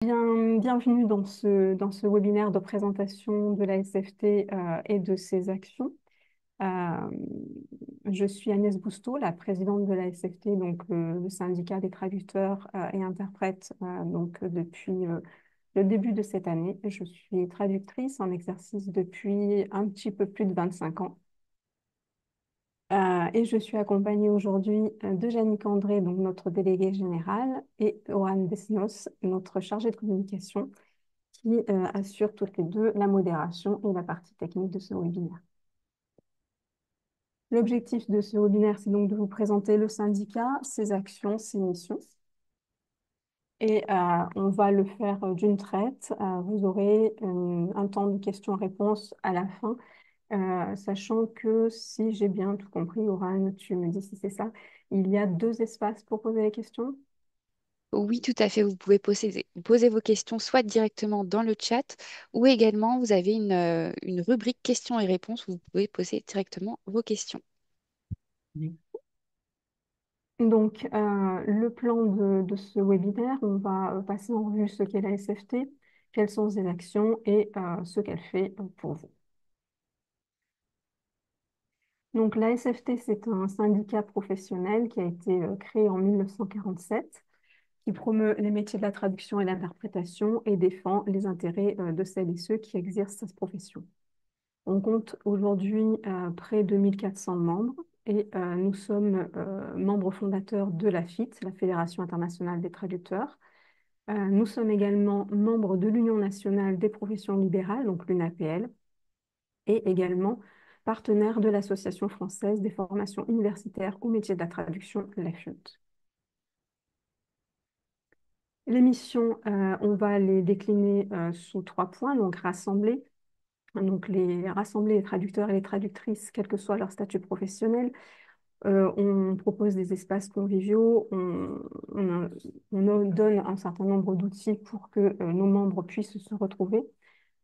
Bienvenue dans ce webinaire de présentation de la SFT et de ses actions. Euh, je suis Agnès Bousteau, la présidente de la SFT, donc le syndicat des traducteurs et interprètes, depuis le début de cette année. Je suis traductrice en exercice depuis un petit peu plus de 25 ans. Et je suis accompagnée aujourd'hui de Yannick André, donc notre délégué général, et Oran Desnos, notre chargé de communication, qui assurent toutes les deux la modération et la partie technique de ce webinaire. L'objectif de ce webinaire, c'est donc de vous présenter le syndicat, ses actions, ses missions. Et on va le faire d'une traite. Vous aurez un temps de questions-réponses à la fin, sachant que si j'ai bien tout compris, Oran, tu me dis si c'est ça, il y a deux espaces pour poser les questions. Oui, tout à fait. Vous pouvez poser vos questions soit directement dans le chat ou également vous avez une rubrique questions et réponses où vous pouvez poser directement vos questions. Donc, le plan de ce webinaire, on va passer en revue ce qu'est la SFT, quelles sont ses actions et ce qu'elle fait pour vous. Donc, la SFT, c'est un syndicat professionnel qui a été créé en 1947, qui promeut les métiers de la traduction et de l'interprétation et défend les intérêts de celles et ceux qui exercent cette profession. On compte aujourd'hui près de 1400 membres et nous sommes membres fondateurs de la FIT, la Fédération internationale des traducteurs. Nous sommes également membres de l'Union nationale des professions libérales, donc l'UNAPL, et également partenaire de l'Association française des formations universitaires au métier de la traduction, l'AFUNT. Les missions, on va les décliner sous trois points, donc rassembler, rassembler les traducteurs et les traductrices, quel que soit leur statut professionnel. On propose des espaces conviviaux, on donne un certain nombre d'outils pour que nos membres puissent se retrouver,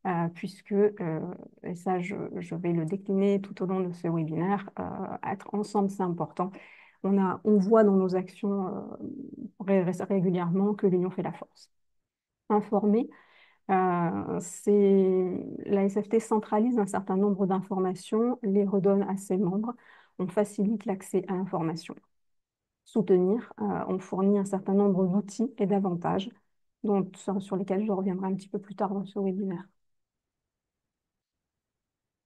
et ça je vais le décliner tout au long de ce webinaire, être ensemble c'est important. On voit dans nos actions régulièrement que l'union fait la force. Informer, la SFT centralise un certain nombre d'informations, les redonne à ses membres, on facilite l'accès à l'information. Soutenir, on fournit un certain nombre d'outils et d'avantages sur lesquels je reviendrai un petit peu plus tard dans ce webinaire.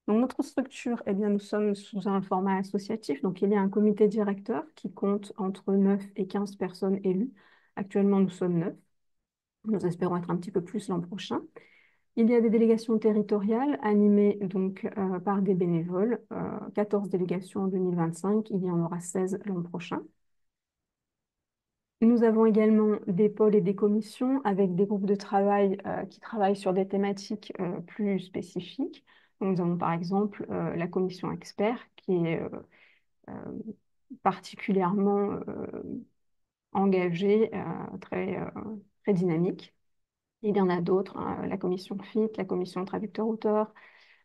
Donc, notre structure, eh bien, nous sommes sous un format associatif. Donc, il y a un comité directeur qui compte entre 9 et 15 personnes élues. Actuellement, nous sommes 9. Nous espérons être un petit peu plus l'an prochain. Il y a des délégations territoriales animées donc, par des bénévoles, 14 délégations en 2025, il y en aura 16 l'an prochain. Nous avons également des pôles et des commissions avec des groupes de travail qui travaillent sur des thématiques plus spécifiques. Donc, nous avons par exemple la commission expert qui est euh, particulièrement engagée, très dynamique. Il y en a d'autres, hein, la commission FIT, la commission traducteur-auteur,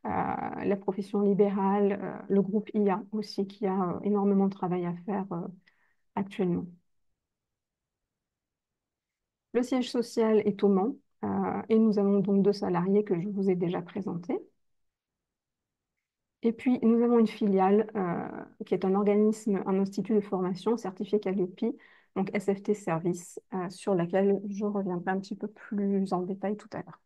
la profession libérale, le groupe IA aussi qui a énormément de travail à faire actuellement. Le siège social est au Mans et nous avons donc deux salariés que je vous ai déjà présentés. Et puis, nous avons une filiale qui est un organisme, un institut de formation certifié Calliope, donc SFT Service, sur laquelle je reviendrai un petit peu plus en détail tout à l'heure.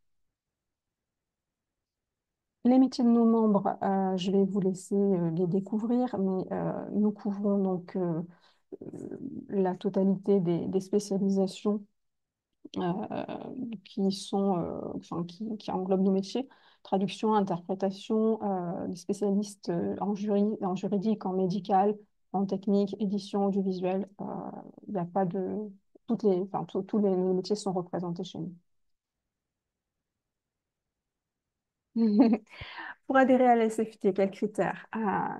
Les métiers de nos membres, je vais vous laisser les découvrir, mais nous couvrons donc la totalité des spécialisations qui englobent nos métiers. Traduction, interprétation, des spécialistes en juridique, en médical, en technique, édition audiovisuelle. Il n'y a pas de... tous les métiers sont représentés chez nous. Pour adhérer à la SFT, quels critères?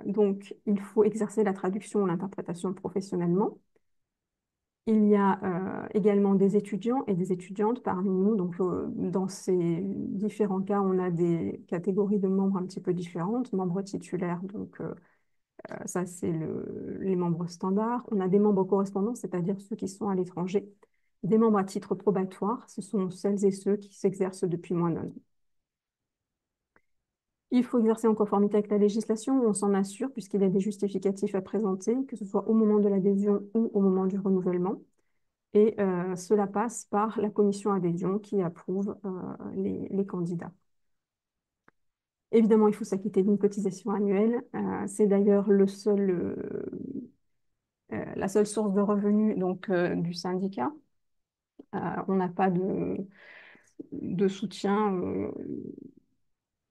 Donc, il faut exercer la traduction ou l'interprétation professionnellement. Il y a également des étudiants et des étudiantes parmi nous. Donc, dans ces différents cas, on a des catégories de membres un petit peu différentes. Membres titulaires, donc ça, c'est les membres standards. On a des membres correspondants, c'est-à-dire ceux qui sont à l'étranger. Des membres à titre probatoire, ce sont celles et ceux qui s'exercent depuis moins d'un an. Il faut exercer en conformité avec la législation, on s'en assure puisqu'il y a des justificatifs à présenter, que ce soit au moment de l'adhésion ou au moment du renouvellement. Et cela passe par la commission adhésion qui approuve les candidats. Évidemment, il faut s'acquitter d'une cotisation annuelle. C'est d'ailleurs la seule source de revenus donc, du syndicat. On n'a pas de soutien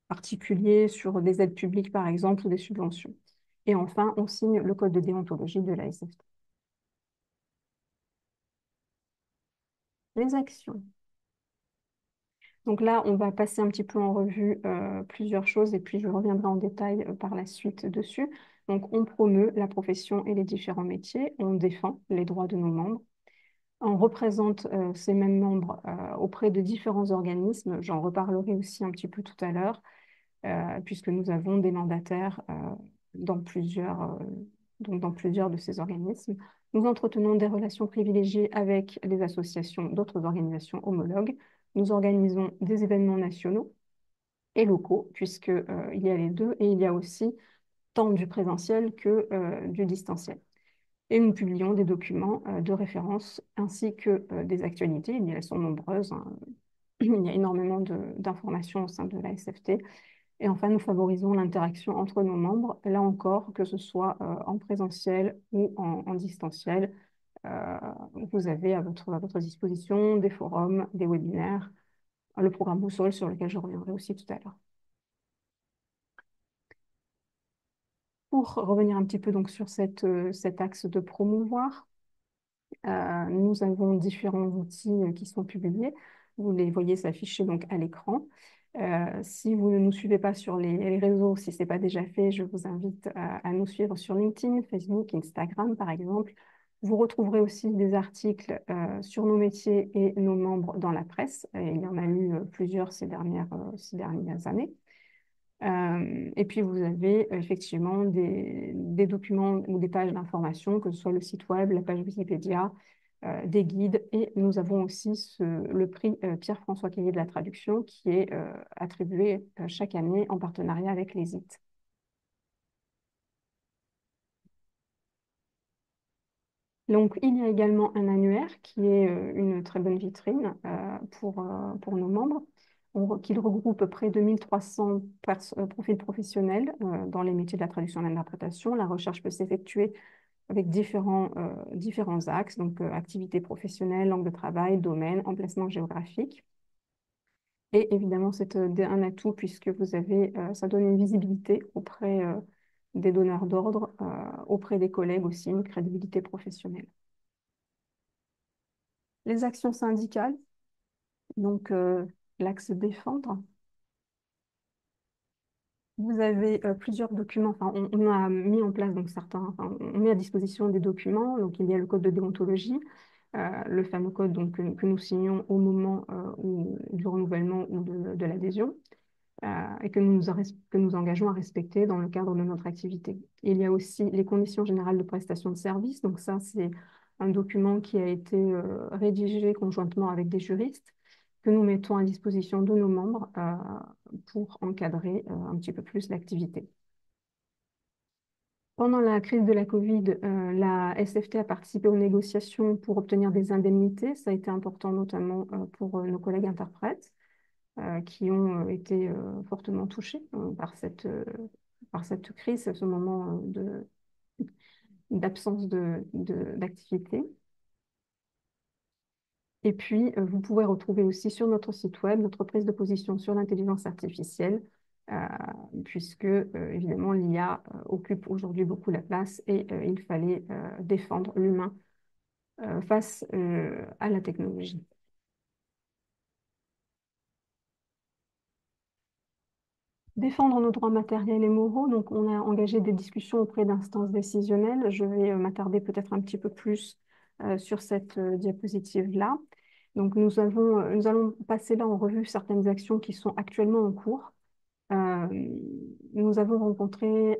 particulier sur des aides publiques, par exemple, ou des subventions. Et enfin, on signe le code de déontologie de l'ASFT. Les actions. Donc là, on va passer un petit peu en revue plusieurs choses et puis je reviendrai en détail par la suite dessus. Donc, on promeut la profession et les différents métiers, on défend les droits de nos membres, on représente ces mêmes membres auprès de différents organismes, j'en reparlerai aussi un petit peu tout à l'heure, puisque nous avons des mandataires dans donc dans plusieurs de ces organismes. Nous entretenons des relations privilégiées avec les associations d'autres organisations homologues. Nous organisons des événements nationaux et locaux, puisque, il y a les deux, et il y a aussi tant du présentiel que du distanciel. Et nous publions des documents de référence ainsi que des actualités. Elles sont nombreuses, hein. Il y a énormément d'informations au sein de la SFT. Et enfin, nous favorisons l'interaction entre nos membres, là encore, que ce soit en présentiel ou en distanciel. Euh, Vous avez à votre disposition des forums, des webinaires, le programme Boussole sur lequel je reviendrai aussi tout à l'heure. Pour revenir un petit peu donc sur cet axe de promouvoir, nous avons différents outils qui sont publiés. Vous les voyez s'afficher donc à l'écran. Si vous ne nous suivez pas sur les réseaux, si ce n'est pas déjà fait, je vous invite à nous suivre sur LinkedIn, Facebook, Instagram par exemple. Vous retrouverez aussi des articles sur nos métiers et nos membres dans la presse. Et il y en a eu plusieurs ces dernières années. Et puis, vous avez effectivement des documents ou des pages d'information, que ce soit le site web, la page Wikipédia, des guides. Et nous avons aussi le prix Pierre-François Caillé de la traduction qui est attribué chaque année en partenariat avec les IT. Donc, il y a également un annuaire qui est une très bonne vitrine pour nos membres, qui regroupe près de 1300 profils professionnels dans les métiers de la traduction et de l'interprétation. La recherche peut s'effectuer avec différents axes, donc activité professionnelle, langue de travail, domaine, emplacement géographique. Et évidemment, c'est un atout puisque ça donne une visibilité auprès des donneurs d'ordre, auprès des collègues aussi, une crédibilité professionnelle. Les actions syndicales, donc l'axe défendre. Vous avez plusieurs documents, enfin, on a mis en place donc on met à disposition des documents, donc il y a le code de déontologie, le fameux code donc, que nous signons au moment du renouvellement ou de l'adhésion, et que nous engageons à respecter dans le cadre de notre activité. Il y a aussi les conditions générales de prestation de services, donc ça c'est un document qui a été rédigé conjointement avec des juristes que nous mettons à disposition de nos membres pour encadrer un petit peu plus l'activité. Pendant la crise de la Covid, la SFT a participé aux négociations pour obtenir des indemnités. Ça a été important notamment pour nos collègues interprètes qui ont été fortement touchés par cette crise, ce moment d'absence d'activité. Et puis, vous pouvez retrouver aussi sur notre site web notre prise de position sur l'intelligence artificielle, euh, puisque, évidemment, l'IA occupe aujourd'hui beaucoup la place et il fallait défendre l'humain face à la technologie. Défendre nos droits matériels et moraux, donc on a engagé des discussions auprès d'instances décisionnelles. Je vais m'attarder peut-être un petit peu plus sur cette diapositive-là. Donc nous allons passer là en revue certaines actions qui sont actuellement en cours. Euh, Nous avons rencontré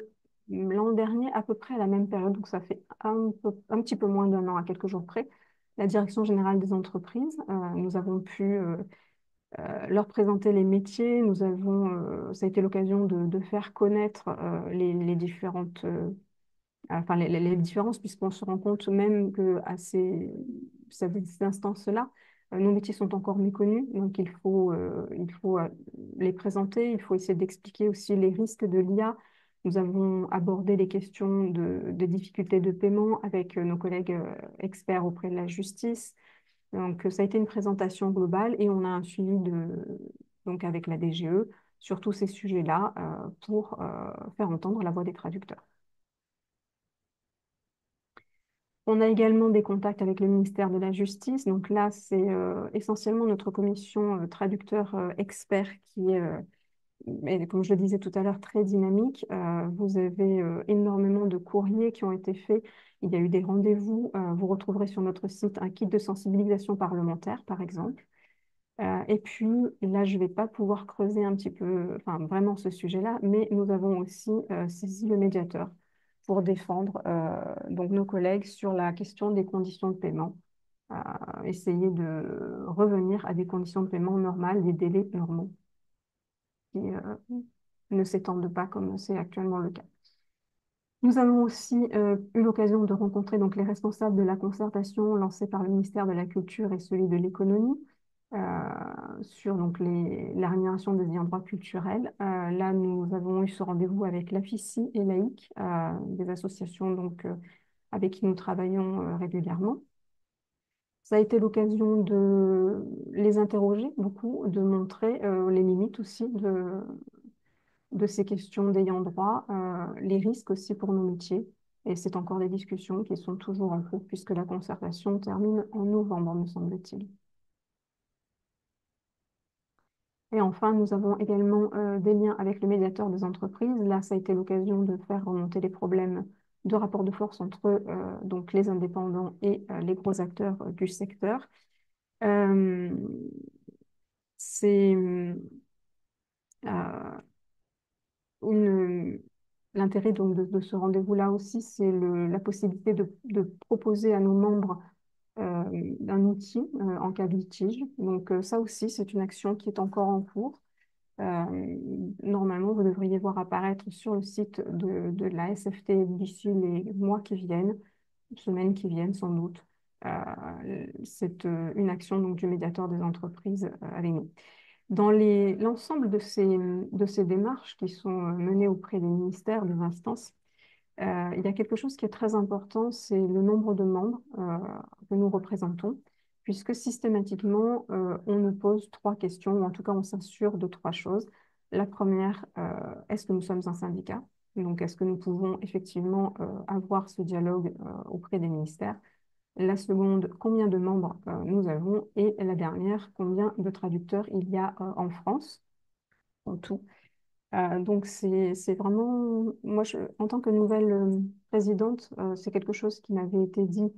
l'an dernier à peu près à la même période, donc ça fait un petit peu moins d'un an, à quelques jours près, la Direction générale des entreprises. Nous avons pu leur présenter les métiers. Ça a été l'occasion de faire connaître les différentes enfin, les différences, puisqu'on se rend compte même qu'à ces instances-là, nos métiers sont encore méconnus, donc il faut les présenter, il faut essayer d'expliquer aussi les risques de l'IA. Nous avons abordé les questions des difficultés de paiement avec nos collègues experts auprès de la justice. Donc, ça a été une présentation globale et on a un suivi donc avec la DGE sur tous ces sujets-là pour faire entendre la voix des traducteurs. On a également des contacts avec le ministère de la Justice. Donc là, c'est essentiellement notre commission traducteur expert qui est, et comme je le disais tout à l'heure, très dynamique. Vous avez énormément de courriers qui ont été faits. Il y a eu des rendez-vous. Vous retrouverez sur notre site un kit de sensibilisation parlementaire, par exemple. Et puis là, je ne vais pas pouvoir creuser un petit peu, enfin vraiment ce sujet-là, mais nous avons aussi saisi le médiateur pour défendre donc nos collègues sur la question des conditions de paiement, euh, essayer de revenir à des conditions de paiement normales, des délais normaux qui ne s'étendent pas comme c'est actuellement le cas. Nous avons aussi eu l'occasion de rencontrer donc, les responsables de la concertation lancée par le ministère de la Culture et celui de l'Économie sur donc, la rémunération des ayants droit culturels. Là, nous avons eu ce rendez-vous avec l'AFICI et l'AIC, des associations donc, avec qui nous travaillons régulièrement. Ça a été l'occasion de les interroger beaucoup, de montrer les limites aussi de ces questions d'ayant droit, les risques aussi pour nos métiers. Et c'est encore des discussions qui sont toujours en cours puisque la concertation termine en novembre, me semble-t-il. Et enfin, nous avons également des liens avec le médiateur des entreprises. Là, ça a été l'occasion de faire remonter les problèmes de rapport de force entre donc les indépendants et les gros acteurs du secteur. Euh, c'est euh, une, L'intérêt donc de ce rendez-vous-là aussi, c'est la possibilité de proposer à nos membres un outil en cas de litige. Donc ça aussi, c'est une action qui est encore en cours. Normalement, vous devriez voir apparaître sur le site de la SFT d'ici les mois qui viennent, semaines qui viennent sans doute. C'est une action donc, du médiateur des entreprises avec nous. Dans l'ensemble de ces démarches qui sont menées auprès des ministères, des instances, il y a quelque chose qui est très important, c'est le nombre de membres que nous représentons, puisque systématiquement, on nous pose trois questions, ou en tout cas, on s'assure de trois choses. La première, est-ce que nous sommes un syndicat? Donc, est-ce que nous pouvons effectivement avoir ce dialogue auprès des ministères? La seconde, combien de membres nous avons? Et la dernière, combien de traducteurs il y a en France en tout? Donc, c'est vraiment, moi, en tant que nouvelle présidente, c'est quelque chose qui m'avait été dit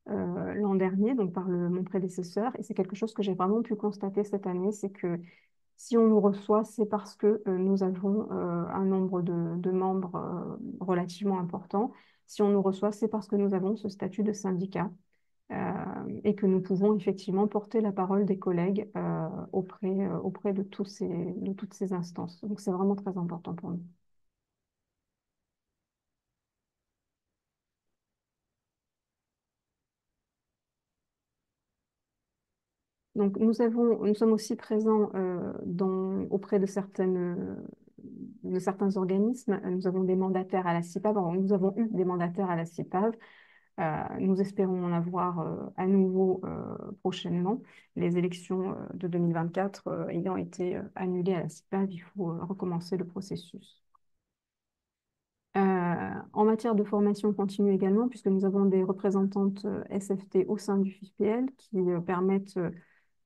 l'an dernier, donc par mon prédécesseur, et c'est quelque chose que j'ai vraiment pu constater cette année, c'est que si on nous reçoit, c'est parce que nous avons un nombre de membres relativement important. Si on nous reçoit, c'est parce que nous avons ce statut de syndicat et que nous pouvons effectivement porter la parole des collègues auprès de de toutes ces instances. Donc, c'est vraiment très important pour nous. Donc, nous sommes aussi présents auprès de certains organismes. Nous avons des mandataires à la CIPAV. Alors, nous avons eu des mandataires à la CIPAV. Nous espérons en avoir à nouveau prochainement. Les élections de 2024 ayant été annulées à la CIPAV, il faut recommencer le processus. En matière de formation continue également, puisque nous avons des représentantes SFT au sein du FIPL qui permettent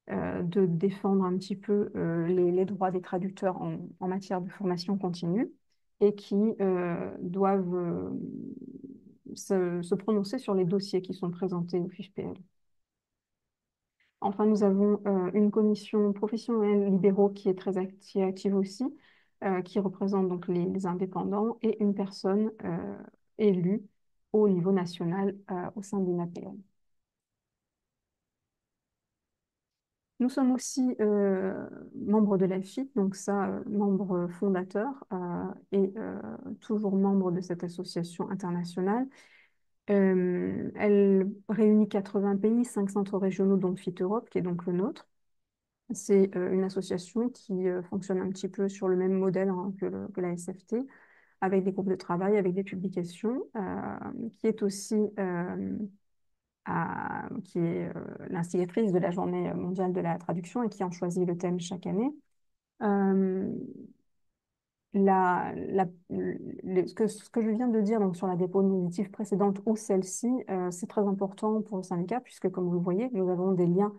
de défendre un petit peu les droits des traducteurs en matière de formation continue et qui doivent se prononcer sur les dossiers qui sont présentés au FIPL. Enfin, nous avons une commission professionnelle libéraux qui est qui est active aussi, qui représente donc les indépendants et une personne élue au niveau national au sein de l'INAPM. Nous sommes aussi membres de l'AFIT, donc ça, membre fondateur et toujours membre de cette association internationale. Elle réunit 80 pays, 5 centres régionaux, dont FIT Europe, qui est donc le nôtre. C'est une association qui fonctionne un petit peu sur le même modèle hein, que la SFT, avec des groupes de travail, avec des publications, qui est aussi qui est l'instigatrice de la Journée mondiale de la traduction et qui en choisit le thème chaque année. Euh, ce que je viens de dire donc, sur la diapositive précédente ou celle-ci, c'est très important pour le syndicat puisque, comme vous le voyez, nous avons des liens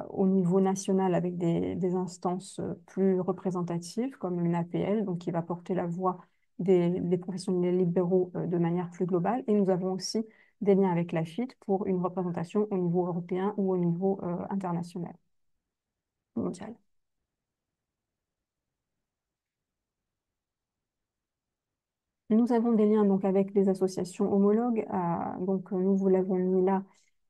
au niveau national avec des instances plus représentatives comme une APL, donc qui va porter la voix des professionnels libéraux de manière plus globale. Et nous avons aussi des liens avec la FIT pour une représentation au niveau européen ou au niveau international, mondial. Nous avons des liens donc avec des associations homologues. Donc nous vous l'avons mis là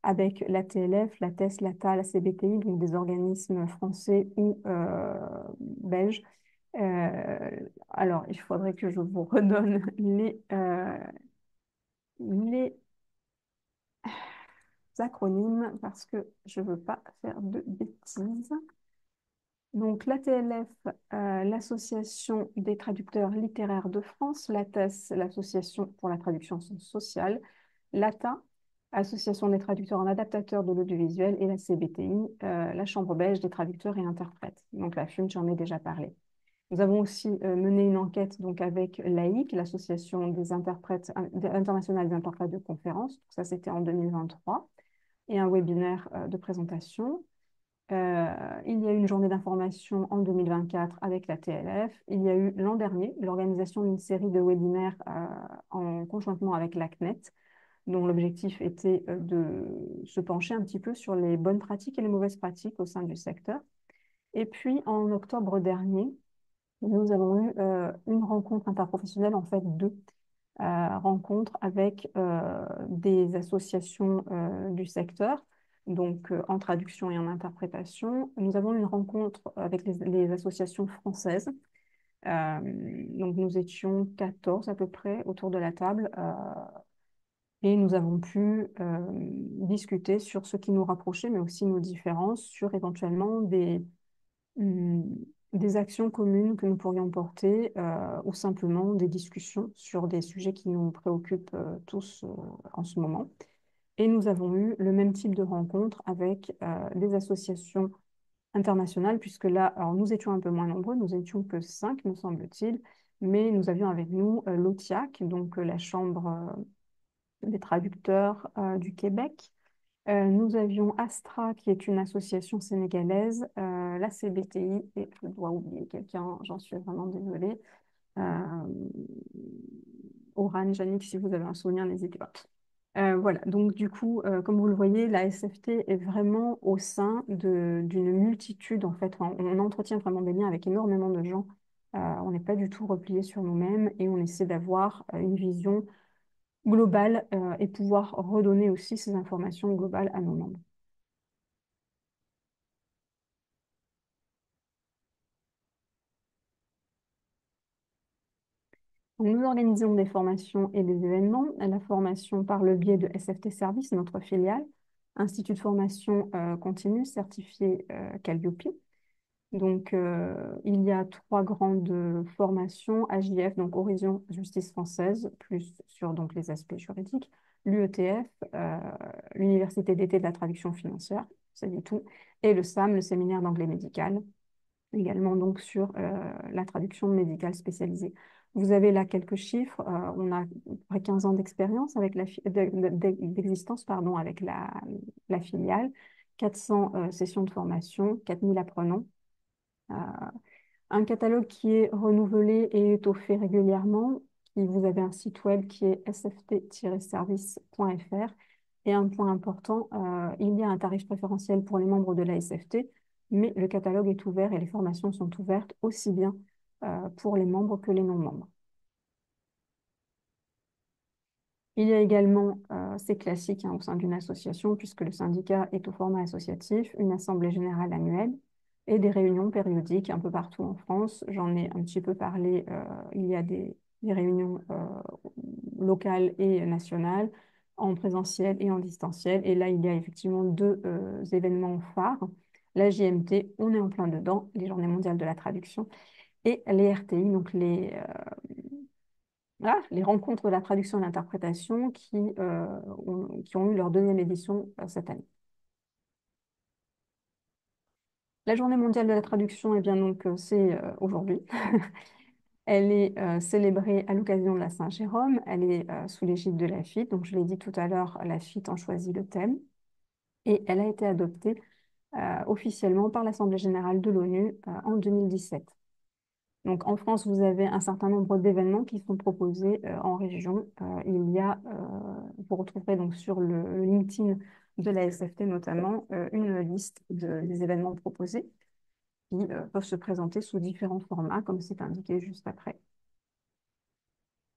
avec la TLF, la TES, l'ATA, la CBTI, donc des organismes français ou belges. Euh, alors, il faudrait que je vous redonne les acronymes parce que je ne veux pas faire de bêtises. Donc, l'ATLF, l'Association des traducteurs littéraires de France, l'ATES, l'Association pour la traduction sociale, l'ATA, Association des traducteurs en adaptateurs de l'audiovisuel, et la CBTI, la Chambre belge des traducteurs et interprètes. Donc, la FUM, j'en ai déjà parlé. Nous avons aussi mené une enquête donc, avec l'AIC, l'Association des interprètes internationale des interprètes de conférences. Ça, c'était en 2023, et un webinaire de présentation. Il y a eu une journée d'information en 2024 avec la TLF. Il y a eu l'an dernier l'organisation d'une série de webinaires en conjointement avec l'ACNET, dont l'objectif était de se pencher un petit peu sur les bonnes pratiques et les mauvaises pratiques au sein du secteur. Et puis, en octobre dernier, nous avons eu une rencontre interprofessionnelle, en fait deux rencontres avec des associations du secteur, donc en traduction et en interprétation. Nous avons eu une rencontre avec les associations françaises. Euh, donc nous étions 14 à peu près autour de la table et nous avons pu discuter sur ce qui nous rapprochait, mais aussi nos différences, sur éventuellement hum, des actions communes que nous pourrions porter ou simplement des discussions sur des sujets qui nous préoccupent tous en ce moment. Et nous avons eu le même type de rencontre avec des associations internationales, puisque là, alors nous étions un peu moins nombreux, nous étions que 5, me semble-t-il, mais nous avions avec nous l'OTIAC, donc la Chambre des traducteurs du Québec. Nous avions Astra, qui est une association sénégalaise, la CBTI, et je dois oublier quelqu'un, j'en suis vraiment désolée. Euh, Oran, Yannick, si vous avez un souvenir, n'hésitez pas. Voilà, donc du coup, comme vous le voyez, la SFT est vraiment au sein d'une multitude, en fait, on entretient vraiment des liens avec énormément de gens. On n'est pas du tout replié sur nous-mêmes et on essaie d'avoir une vision globale et pouvoir redonner aussi ces informations globales à nos membres. Donc, nous organisons des formations et des événements. La formation par le biais de SFT Service, notre filiale, Institut de formation continue certifié Calliope. Donc, il y a trois grandes formations, AJF, donc Horizon Justice Française, plus sur donc, les aspects juridiques, l'UETF, l'Université d'été de la traduction financière, ça dit tout, et le SAM, le séminaire d'anglais médical, également donc sur la traduction médicale spécialisée. Vous avez là quelques chiffres. On a à peu près 15 ans d'expérience avec d'existence pardon, avec la filiale, 400 sessions de formation, 4000 apprenants. Euh, un catalogue qui est renouvelé et étoffé régulièrement. Vous avez un site web qui est sft-service.fr. Et un point important, il y a un tarif préférentiel pour les membres de la SFT, mais le catalogue est ouvert et les formations sont ouvertes aussi bien pour les membres que les non-membres. Il y a également, c'est classique hein, au sein d'une association, puisque le syndicat est au format associatif, une assemblée générale annuelle et des réunions périodiques un peu partout en France. J'en ai un petit peu parlé, il y a des réunions locales et nationales, en présentiel et en distanciel. Et là, il y a effectivement deux événements phares. La JMT, on est en plein dedans, les Journées mondiales de la traduction, et les RTI, donc les rencontres de la traduction et l'interprétation qui ont eu leur deuxième édition cette année. La Journée mondiale de la traduction, eh bien, donc, c'est aujourd'hui. Elle est célébrée à l'occasion de la Saint-Jérôme. Elle est sous l'égide de l'AFIT. Donc, je l'ai dit tout à l'heure, l'AFIT en choisit le thème. Et elle a été adoptée officiellement par l'Assemblée générale de l'ONU en 2017. Donc, en France, vous avez un certain nombre d'événements qui sont proposés en région. Il y a, vous retrouverez donc sur le LinkedIn de la SFT notamment, une liste des événements proposés qui peuvent se présenter sous différents formats, comme c'est indiqué juste après.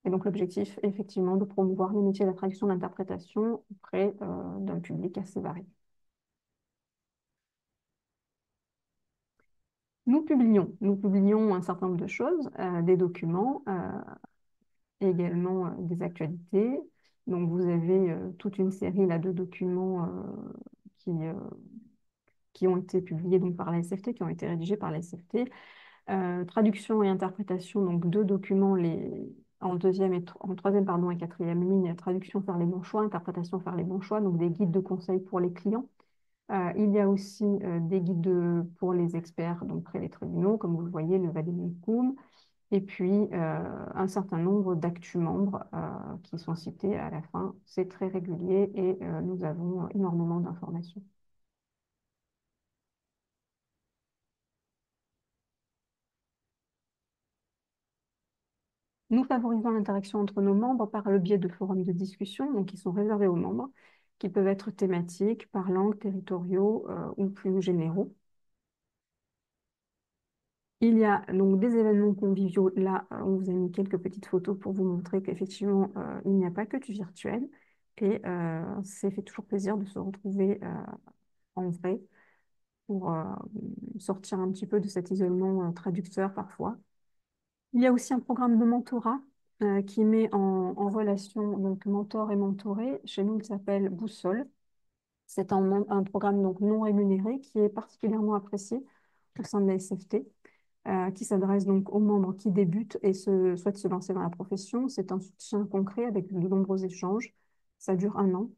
Et donc, l'objectif est effectivement de promouvoir les métiers de la traduction et de l'interprétation auprès d'un public assez varié. Nous publions un certain nombre de choses, des documents, et également des actualités. Donc, vous avez toute une série là, de documents qui, euh, qui ont été publiés donc, par la SFT, qui ont été rédigés par la SFT. Traduction et interprétation, donc deux documents en deuxième en troisième pardon, et quatrième ligne, traduction faire les bons choix, interprétation faire les bons choix, donc des guides de conseils pour les clients. Il y a aussi des guides pour les experts, donc près des tribunaux, comme vous le voyez, le Vademecum, et puis un certain nombre d'actus membres qui sont cités à la fin. C'est très régulier et nous avons énormément d'informations. Nous favorisons l'interaction entre nos membres par le biais de forums de discussion, donc qui sont réservés aux membres, qui peuvent être thématiques, par langue, territoriaux ou plus généraux. Il y a donc des événements conviviaux. Là, on vous a mis quelques petites photos pour vous montrer qu'effectivement, il n'y a pas que du virtuel. Et ça fait toujours plaisir de se retrouver en vrai pour sortir un petit peu de cet isolement traducteur parfois. Il y a aussi un programme de mentorat qui met en relation donc, mentor et mentoré. Chez nous, il s'appelle Boussole. C'est un programme donc, non rémunéré qui est particulièrement apprécié au sein de la SFT, qui s'adresse donc aux membres qui débutent et souhaitent se lancer dans la profession. C'est un soutien concret avec de nombreux échanges. Ça dure un an.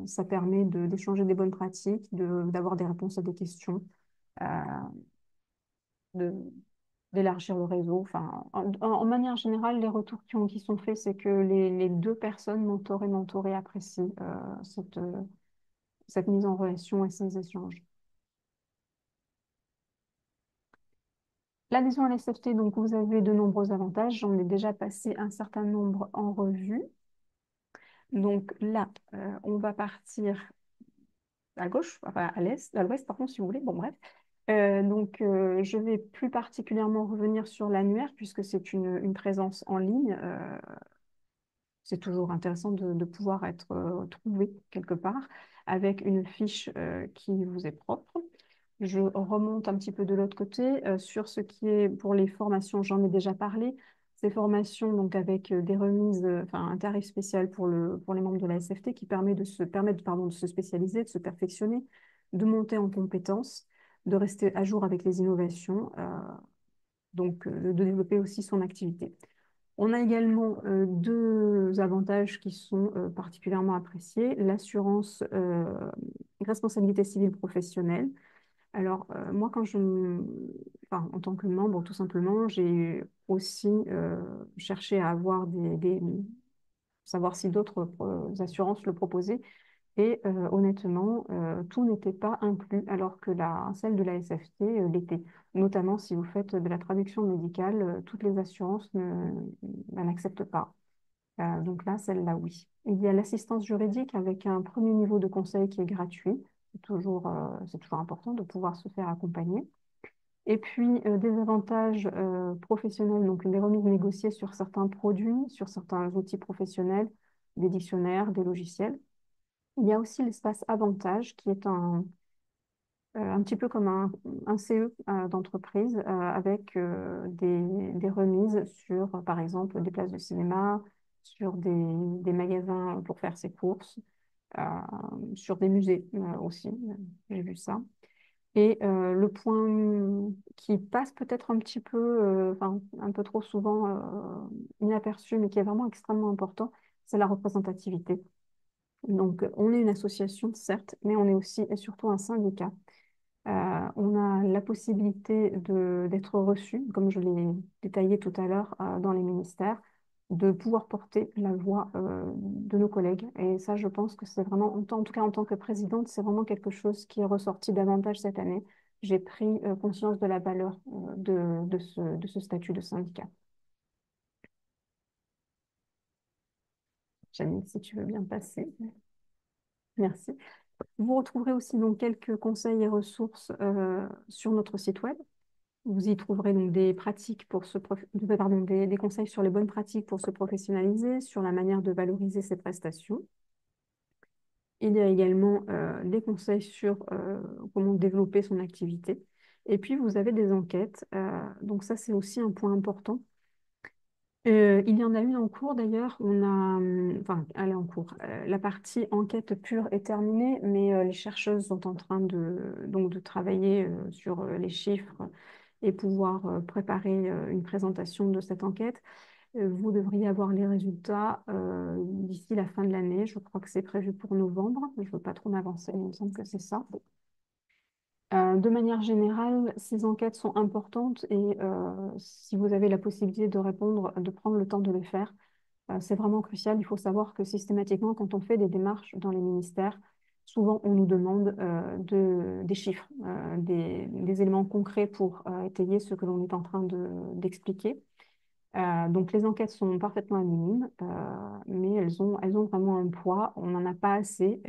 Ça permet d'échanger des bonnes pratiques, d'avoir des réponses à des questions, euh, de, d'élargir le réseau. Enfin, en manière générale, les retours qui sont faits, c'est que les deux personnes, mentor et mentoré, apprécient cette mise en relation et ces échanges. L'adhésion à l'SFT, donc vous avez de nombreux avantages. J'en ai déjà passé un certain nombre en revue. Donc là, on va partir à gauche, enfin à l'est, à l'ouest, pardon, si vous voulez. Bon, bref. Je vais plus particulièrement revenir sur l'annuaire puisque c'est une présence en ligne. C'est toujours intéressant de pouvoir être trouvé quelque part avec une fiche qui vous est propre. Je remonte un petit peu de l'autre côté sur ce qui est pour les formations, j'en ai déjà parlé. Ces formations, donc avec des remises, enfin un tarif spécial pour les membres de la SFT qui permettent, pardon, de se spécialiser, de se perfectionner, de monter en compétences, de rester à jour avec les innovations, de développer aussi son activité. On a également deux avantages qui sont particulièrement appréciés. L'assurance responsabilité civile professionnelle. Alors, moi, enfin, en tant que membre, tout simplement, j'ai aussi cherché à avoir savoir si d'autres assurances le proposaient. Et honnêtement, tout n'était pas inclus, alors que celle de la SFT l'était. Notamment si vous faites de la traduction médicale, toutes les assurances n'acceptent pas. Donc là, celle-là, oui. Il y a l'assistance juridique avec un premier niveau de conseil qui est gratuit. C'est toujours important de pouvoir se faire accompagner. Et puis, des avantages professionnels, donc des remises négociées sur certains produits, sur certains outils professionnels, des dictionnaires, des logiciels. Il y a aussi l'espace Avantage, qui est un petit peu comme un CE d'entreprise, avec des remises sur, par exemple, des places de cinéma, sur des magasins pour faire ses courses, euh, sur des musées aussi, j'ai vu ça. Et le point qui passe peut-être un petit peu, enfin, un peu trop souvent inaperçu, mais qui est vraiment extrêmement important, c'est la représentativité. Donc, on est une association, certes, mais on est aussi et surtout un syndicat. On a la possibilité d'être reçu, comme je l'ai détaillé tout à l'heure, dans les ministères, de pouvoir porter la voix de nos collègues. Et ça, je pense que c'est vraiment, en tout cas en tant que présidente, c'est vraiment quelque chose qui est ressorti davantage cette année. J'ai pris conscience de la valeur de ce statut de syndicat. Janine, si tu veux bien passer. Merci. Vous retrouverez aussi donc quelques conseils et ressources sur notre site web. Vous y trouverez donc des pratiques pour pardon, des conseils sur les bonnes pratiques pour se professionnaliser, sur la manière de valoriser ses prestations. Il y a également des conseils sur comment développer son activité. Et puis, vous avez des enquêtes. Donc ça, c'est aussi un point important. Il y en a une en cours d'ailleurs. Enfin, elle est en cours. La partie enquête pure est terminée, mais les chercheuses sont en train de travailler sur les chiffres et pouvoir préparer une présentation de cette enquête. Vous devriez avoir les résultats d'ici la fin de l'année. Je crois que c'est prévu pour novembre. Je ne veux pas trop m'avancer, mais il me semble que c'est ça. De manière générale, ces enquêtes sont importantes et si vous avez la possibilité de répondre, de prendre le temps de le faire, c'est vraiment crucial. Il faut savoir que systématiquement, quand on fait des démarches dans les ministères, souvent on nous demande des chiffres, des éléments concrets pour étayer ce que l'on est en train d'expliquer. Donc les enquêtes sont parfaitement anonymes, mais elles ont vraiment un poids. On n'en a pas assez.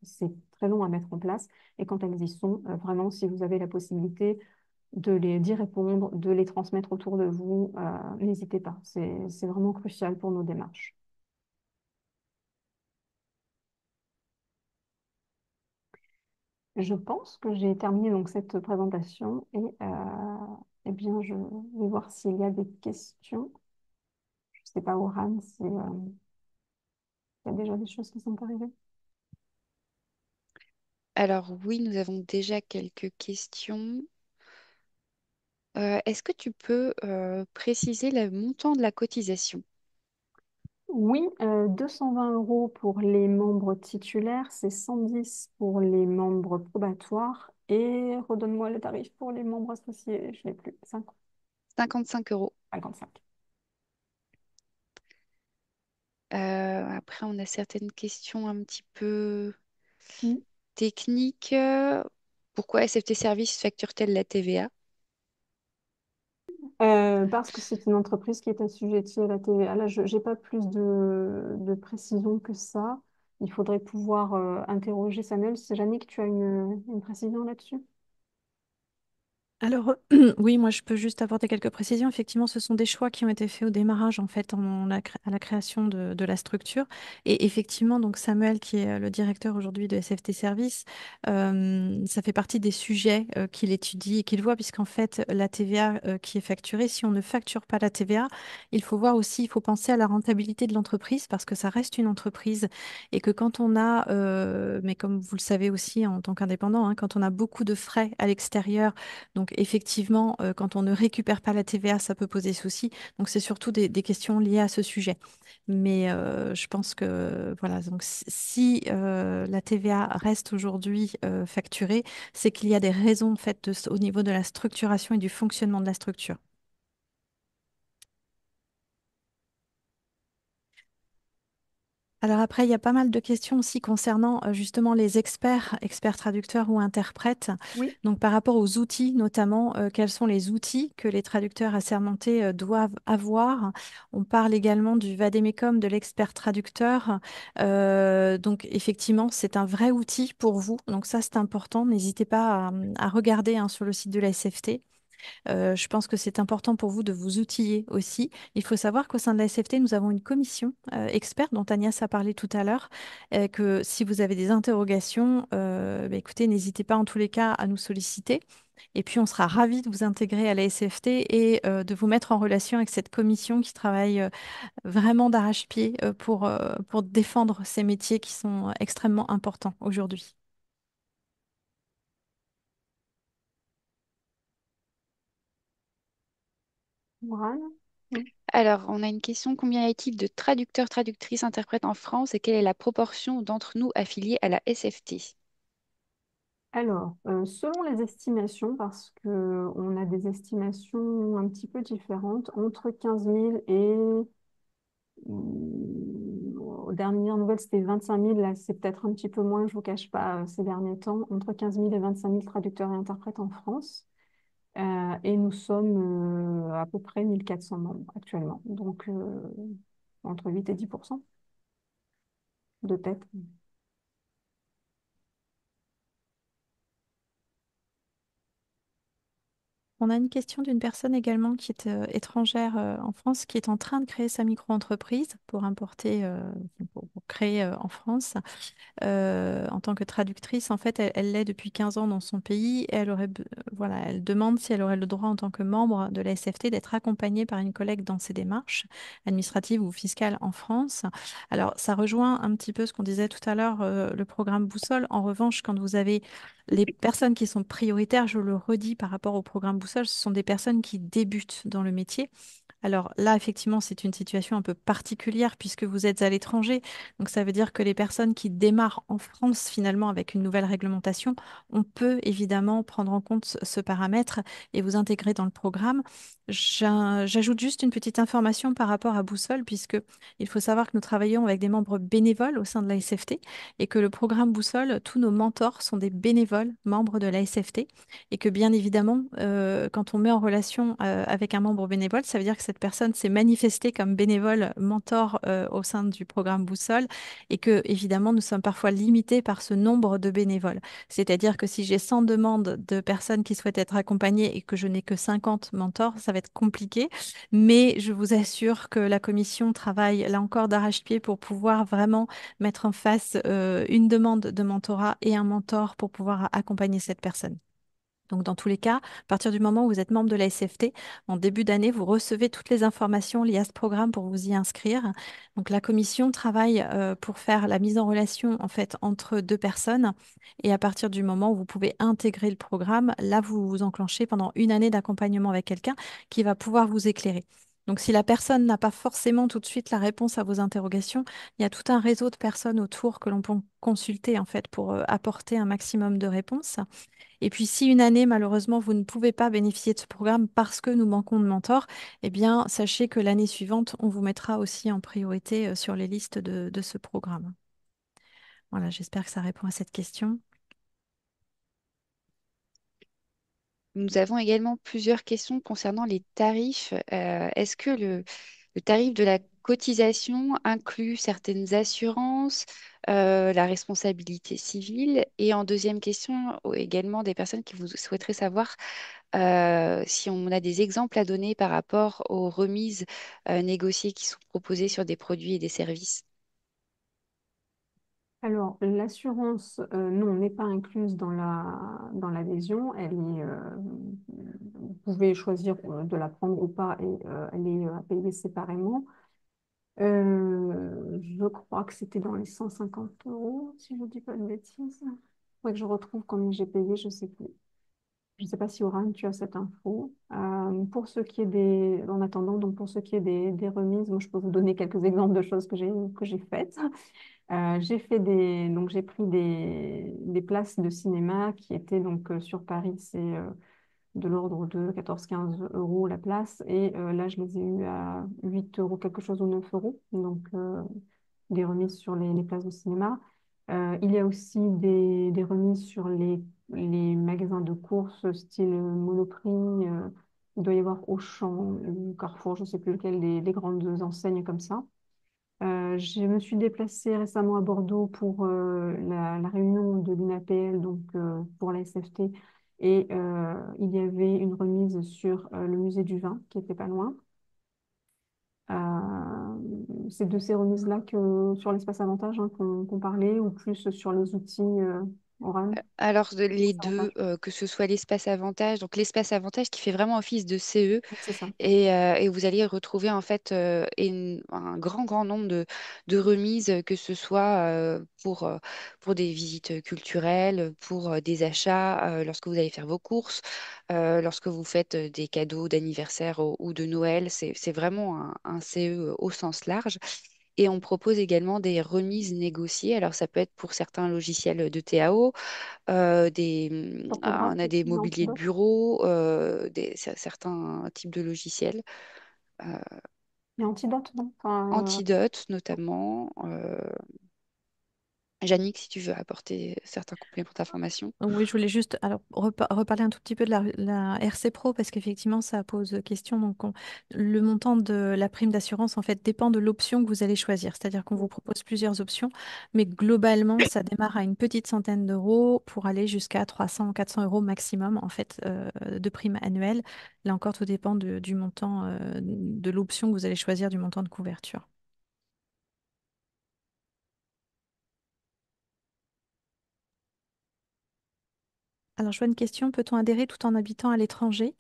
C'est très long à mettre en place. Et quand elles y sont, vraiment, si vous avez la possibilité d'y répondre, de les transmettre autour de vous, n'hésitez pas. C'est vraiment crucial pour nos démarches. Je pense que j'ai terminé donc cette présentation et eh bien, je vais voir s'il y a des questions. Je ne sais pas, Oran, s'il y a déjà des choses qui sont arrivées. Alors oui, nous avons déjà quelques questions. Est-ce que tu peux préciser le montant de la cotisation? Oui, 220 € pour les membres titulaires, c'est 110 pour les membres probatoires et redonne-moi le tarif pour les membres associés, je n'ai plus, 55 €. 55. Après, on a certaines questions un petit peu Mm. techniques. Pourquoi SFT Service facture-t-elle la TVA? Parce que c'est une entreprise qui est assujettie à la TVA. Là, je n'ai pas plus de précision que ça. Il faudrait pouvoir interroger Samuel. C'est Jannick, tu as une précision là-dessus? Alors, oui, moi je peux juste apporter quelques précisions. Effectivement, ce sont des choix qui ont été faits au démarrage, en fait, à la création de la structure. Et effectivement, donc Samuel, qui est le directeur aujourd'hui de SFT Service, ça fait partie des sujets qu'il étudie et qu'il voit, puisqu'en fait, la TVA qui est facturée, si on ne facture pas la TVA, il faut voir aussi, il faut penser à la rentabilité de l'entreprise, parce que ça reste une entreprise et que quand on a, mais comme vous le savez aussi en tant qu'indépendant, hein, quand on a beaucoup de frais à l'extérieur, donc effectivement, quand on ne récupère pas la TVA, ça peut poser souci. Donc c'est surtout des questions liées à ce sujet. Mais je pense que voilà, donc si la TVA reste aujourd'hui facturée, c'est qu'il y a des raisons en fait au niveau de la structuration et du fonctionnement de la structure. Alors après, il y a pas mal de questions aussi concernant justement les experts, experts traducteurs ou interprètes. Oui. Donc par rapport aux outils, notamment, quels sont les outils que les traducteurs assermentés doivent avoir? On parle également du vademecum de l'expert traducteur. Donc effectivement, c'est un vrai outil pour vous. Donc ça, c'est important. N'hésitez pas à regarder hein, sur le site de la SFT. Je pense que c'est important pour vous de vous outiller aussi. Il faut savoir qu'au sein de la SFT, nous avons une commission experte dont Agnès a parlé tout à l'heure, que si vous avez des interrogations, bah, écoutez, n'hésitez pas en tous les cas à nous solliciter. Et puis, on sera ravis de vous intégrer à la SFT et de vous mettre en relation avec cette commission qui travaille vraiment d'arrache-pied pour défendre ces métiers qui sont extrêmement importants aujourd'hui. Morane? Oui. Alors, on a une question. Combien y a-t-il de traducteurs, traductrices, interprètes en France et quelle est la proportion d'entre nous affiliés à la SFT? Alors, selon les estimations, parce que on a des estimations un petit peu différentes, entre 15 000 et, aux dernières nouvelles, c'était 25 000, là c'est peut-être un petit peu moins, je vous cache pas, ces derniers temps, entre 15 000 et 25 000 traducteurs et interprètes en France. Et nous sommes à peu près 1 400 membres actuellement, donc entre 8 et 10% de tête. On a une question d'une personne également qui est étrangère en France, qui est en train de créer sa micro-entreprise pour importer, pour créer en France. En tant que traductrice, en fait, elle l'est depuis 15 ans dans son pays et voilà, elle demande si elle aurait le droit en tant que membre de la SFT d'être accompagnée par une collègue dans ses démarches administratives ou fiscales en France. Alors, ça rejoint un petit peu ce qu'on disait tout à l'heure, le programme Boussole. En revanche, quand vous avez les personnes qui sont prioritaires, je le redis par rapport au programme Boussole, ce sont des personnes qui débutent dans le métier. Alors là, effectivement, c'est une situation un peu particulière puisque vous êtes à l'étranger. Donc ça veut dire que les personnes qui démarrent en France finalement avec une nouvelle réglementation, on peut évidemment prendre en compte ce paramètre et vous intégrer dans le programme. J'ajoute juste une petite information par rapport à Boussole puisque il faut savoir que nous travaillons avec des membres bénévoles au sein de la SFT et que le programme Boussole, tous nos mentors sont des bénévoles membres de la SFT et que bien évidemment, quand on met en relation avec un membre bénévole, ça veut dire que cette personne s'est manifestée comme bénévole mentor au sein du programme Boussole et que évidemment, nous sommes parfois limités par ce nombre de bénévoles. C'est-à-dire que si j'ai 100 demandes de personnes qui souhaitent être accompagnées et que je n'ai que 50 mentors, ça va être compliqué. Mais je vous assure que la commission travaille là encore d'arrache-pied pour pouvoir vraiment mettre en face une demande de mentorat et un mentor pour pouvoir accompagner cette personne. Donc, dans tous les cas, à partir du moment où vous êtes membre de la SFT, en début d'année, vous recevez toutes les informations liées à ce programme pour vous y inscrire. Donc, la commission travaille pour faire la mise en relation en fait entre deux personnes. Et à partir du moment où vous pouvez intégrer le programme, là, vous vous enclenchez pendant une année d'accompagnement avec quelqu'un qui va pouvoir vous éclairer. Donc, si la personne n'a pas forcément tout de suite la réponse à vos interrogations, il y a tout un réseau de personnes autour que l'on peut consulter en fait pour apporter un maximum de réponses. Et puis, si une année, malheureusement, vous ne pouvez pas bénéficier de ce programme parce que nous manquons de mentors, eh bien, sachez que l'année suivante, on vous mettra aussi en priorité sur les listes de ce programme. Voilà, j'espère que ça répond à cette question. Nous avons également plusieurs questions concernant les tarifs. Est-ce que le tarif de la cotisation inclut certaines assurances, la responsabilité civile? Et en deuxième question, également des personnes qui vous souhaiteraient savoir si on a des exemples à donner par rapport aux remises négociées qui sont proposées sur des produits et des services. Alors, l'assurance, non, n'est pas incluse dans l'adhésion. Vous pouvez choisir de la prendre ou pas et elle est à payer séparément. Je crois que c'était dans les 150 euros, si je ne dis pas de bêtises. Il faudrait que je retrouve combien j'ai payé, je ne sais plus. Je ne sais pas si Oran, tu as cette info. Pour ce qui est en attendant, donc pour ce qui est des remises, moi, je peux vous donner quelques exemples de choses que j'ai faites. Donc j'ai pris des places de cinéma qui étaient donc sur Paris, c'est de l'ordre de 14-15 € la place. Et là, je les ai eues à 8 euros quelque chose ou 9 euros. Donc des remises sur les places de cinéma. Il y a aussi des remises sur les magasins de courses style Monoprix. Il doit y avoir Auchan ou Carrefour, je ne sais plus lequel, des grandes enseignes comme ça. Je me suis déplacée récemment à Bordeaux pour la réunion de l'INAPL, donc pour la SFT. Et il y avait une remise sur le musée du vin, qui était pas loin. C'est de ces remises-là que sur l'espace avantage hein, qu'on parlait, ou plus sur les outils orales. Alors, les Espace deux, avantage. que ce soit l'espace avantage, donc l'espace avantage qui fait vraiment office de CE, Oui, c'est ça. et vous allez retrouver en fait un grand nombre de remises, que ce soit pour des visites culturelles, pour des achats, lorsque vous allez faire vos courses, lorsque vous faites des cadeaux d'anniversaire ou de Noël. C'est vraiment un CE au sens large. Et on propose également des remises négociées. Alors, ça peut être pour certains logiciels de TAO, Orthographe on a des aussi, non, mobiliers de d'autres. bureau, certains types de logiciels. euh, Et antidote, non? Enfin, Antidote notamment. Yannick, si tu veux apporter certains compléments d'information. Oui, je voulais juste alors, reparler un tout petit peu de la RC Pro parce qu'effectivement, ça pose question. Donc, le montant de la prime d'assurance, en fait, dépend de l'option que vous allez choisir. C'est-à-dire qu'on vous propose plusieurs options, mais globalement, ça démarre à une petite centaine d'euros pour aller jusqu'à 300, 400 euros maximum, en fait, de prime annuelle. Là encore, tout dépend du montant, de l'option que vous allez choisir, du montant de couverture. Alors, je vois une question, peut-on adhérer tout en habitant à l'étranger?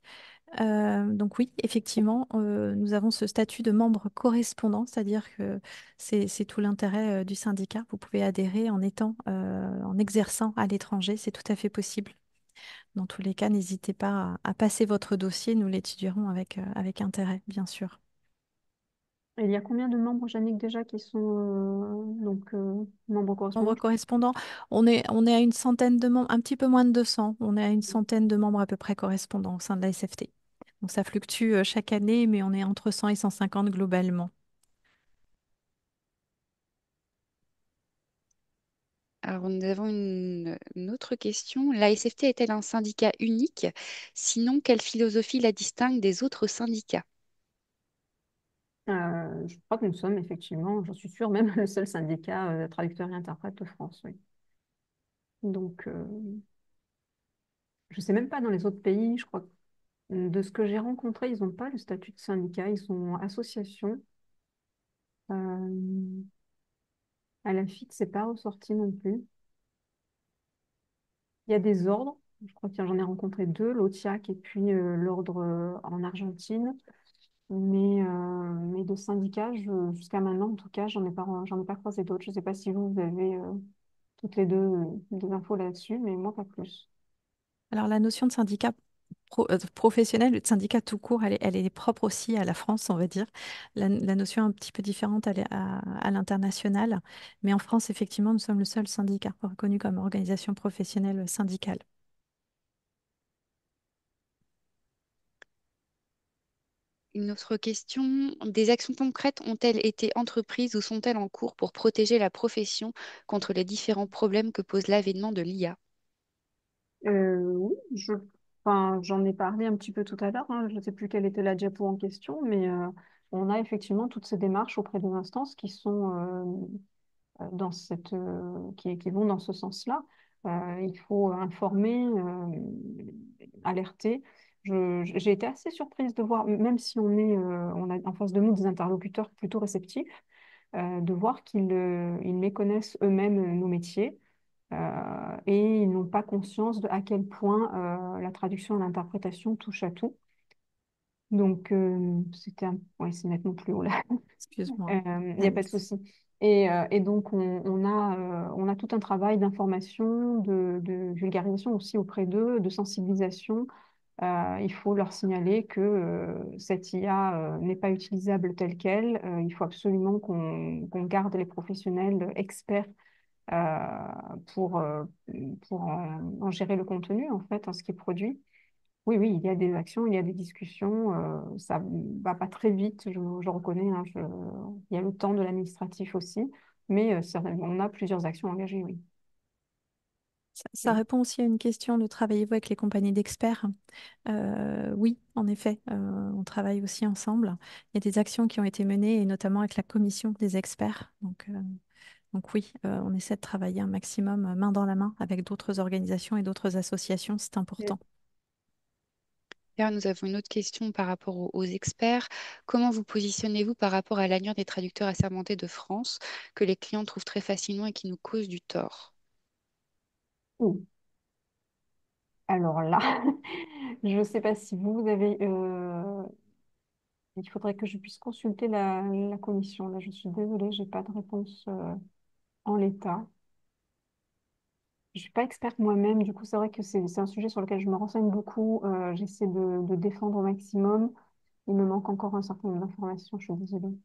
Donc oui, effectivement, nous avons ce statut de membre correspondant, c'est-à-dire que c'est tout l'intérêt du syndicat. Vous pouvez adhérer en étant, en exerçant à l'étranger, c'est tout à fait possible. Dans tous les cas, n'hésitez pas à passer votre dossier, nous l'étudierons avec intérêt, bien sûr. et il y a combien de membres, Jannick, déjà, qui sont membres Membre correspondants? correspondant, on est à une centaine de membres, un petit peu moins de 200. On est à une centaine de membres à peu près correspondants au sein de la SFT. Donc ça fluctue chaque année, mais on est entre 100 et 150 globalement. Alors, nous avons une autre question. La SFT est-elle un syndicat unique? Sinon, quelle philosophie la distingue des autres syndicats? Je crois que nous sommes effectivement, j'en suis sûre, même le seul syndicat traducteur et interprète de France. Oui. Donc, je ne sais même pas dans les autres pays, je crois que de ce que j'ai rencontré, ils n'ont pas le statut de syndicat, ils sont association. Euh, à la FIC, c'est pas ressorti non plus. Il y a des ordres, je crois que j'en ai rencontré deux, l'OTIAC et puis l'ordre en Argentine. Mais de syndicats, jusqu'à maintenant, en tout cas, j'en ai pas croisé d'autres. Je ne sais pas si vous avez toutes les deux des infos là-dessus, mais moi, pas plus. Alors, la notion de syndicat professionnel, de syndicat tout court, elle est propre aussi à la France, on va dire. La notion est un petit peu différente elle est à l'international. Mais en France, effectivement, nous sommes le seul syndicat reconnu comme organisation professionnelle syndicale. Une autre question. Des actions concrètes ont-elles été entreprises ou sont-elles en cours pour protéger la profession contre les différents problèmes que pose l'avènement de l'IA? Oui, enfin, j'en ai parlé un petit peu tout à l'heure. Hein. Je ne sais plus quelle était la diapo en question, mais on a effectivement toutes ces démarches auprès des instances qui sont qui vont dans ce sens-là. Il faut informer, alerter. J'ai été assez surprise de voir, même si on a en face de nous des interlocuteurs plutôt réceptifs, de voir ils méconnaissent eux-mêmes nos métiers et ils n'ont pas conscience de à quel point la traduction et l'interprétation touchent à tout. Donc, ouais, c'est nettement plus haut là. Excuse-moi, Il n'y a pas de Alice. souci. Et donc, on a tout un travail d'information, de vulgarisation aussi auprès d'eux, de sensibilisation. Il faut leur signaler que cette IA n'est pas utilisable telle qu'elle. Il faut absolument qu'on garde les professionnels experts euh, pour, euh, pour en gérer le contenu, en fait, en ce qui est produit. Oui, oui, il y a des actions, il y a des discussions. Ça va pas très vite, je reconnais. Hein, il y a le temps de l'administratif aussi, mais on a plusieurs actions engagées, oui. Ça Oui. répond aussi à une question de travaillez-vous avec les compagnies d'experts? Oui, en effet, on travaille aussi ensemble. Il y a des actions qui ont été menées, et notamment avec la commission des experts. Donc, Donc oui, on essaie de travailler un maximum main dans la main avec d'autres organisations et d'autres associations, c'est important. D'ailleurs, nous avons une autre question par rapport aux experts. Comment vous positionnez-vous par rapport à l'Alliance des traducteurs assermentés de France, que les clients trouvent très facilement et qui nous cause du tort? Ouh. Alors là, je ne sais pas si vous avez... il faudrait que je puisse consulter la commission. Là, je suis désolée, j'ai pas de réponse en l'état. Je suis pas experte moi-même, du coup, c'est vrai que c'est un sujet sur lequel je me renseigne beaucoup. J'essaie de défendre au maximum. Il me manque encore un certain nombre d'informations, je suis désolée.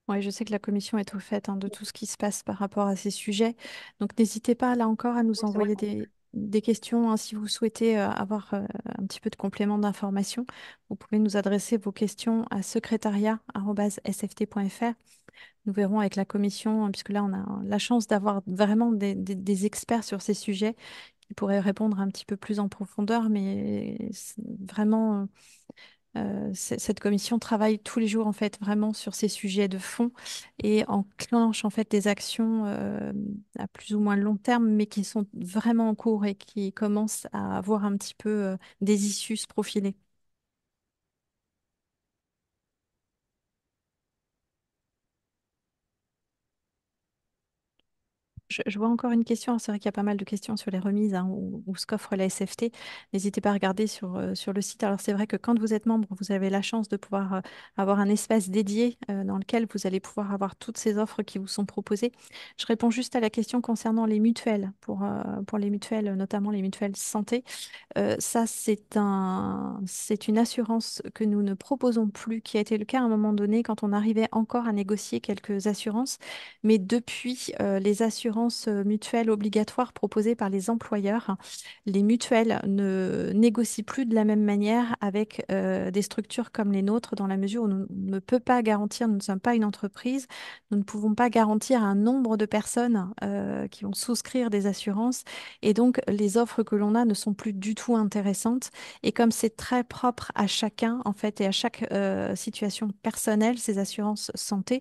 Oui, je sais que la commission est au fait de tout ce qui se passe par rapport à ces sujets. Donc n'hésitez pas là encore à nous Oui, c'est vrai. envoyer des questions, hein, si vous souhaitez avoir un petit peu de complément d'information. Vous pouvez nous adresser vos questions à secrétariat@sft.fr. Nous verrons avec la commission, puisque là on a la chance d'avoir vraiment des experts sur ces sujets qui pourraient répondre un petit peu plus en profondeur, mais vraiment. Cette commission travaille tous les jours en fait vraiment sur ces sujets de fond et enclenche en fait des actions à plus ou moins long terme, mais qui sont vraiment en cours et qui commencent à avoir un petit peu des issues se profiler. Je vois encore une question. Alors, c'est vrai qu'il y a pas mal de questions sur les remises, hein, ou ce qu'offre la SFT. N'hésitez pas à regarder sur le site. Alors c'est vrai que quand vous êtes membre, vous avez la chance de pouvoir avoir un espace dédié dans lequel vous allez pouvoir avoir toutes ces offres qui vous sont proposées. Je réponds juste à la question concernant les mutuelles, pour les mutuelles, notamment les mutuelles santé. Ça, c'est une assurance que nous ne proposons plus, qui a été le cas à un moment donné quand on arrivait encore à négocier quelques assurances. Mais depuis les assurances mutuelles obligatoires proposées par les employeurs, les mutuelles ne négocient plus de la même manière avec des structures comme les nôtres, dans la mesure où on ne peut pas garantir, nous ne sommes pas une entreprise, nous ne pouvons pas garantir un nombre de personnes qui vont souscrire des assurances. Et donc, les offres que l'on a ne sont plus du tout intéressantes. Et comme c'est très propre à chacun, en fait, et à chaque situation personnelle, ces assurances santé,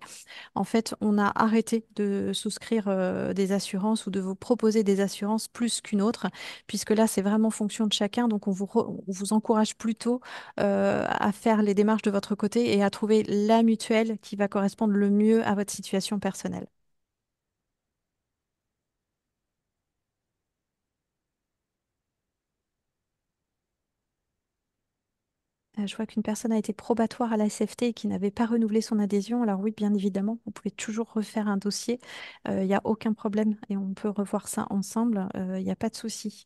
en fait, on a arrêté de souscrire des assurances ou de vous proposer des assurances plus qu'une autre, puisque là, c'est vraiment fonction de chacun. Donc, on vous encourage plutôt à faire les démarches de votre côté et à trouver la mutuelle qui va correspondre le mieux à votre situation personnelle. Je vois qu'une personne a été probatoire à la SFT et qui n'avait pas renouvelé son adhésion. Alors oui, bien évidemment, vous pouvez toujours refaire un dossier. Il n'y a aucun problème et on peut revoir ça ensemble. Il n'y a pas de souci.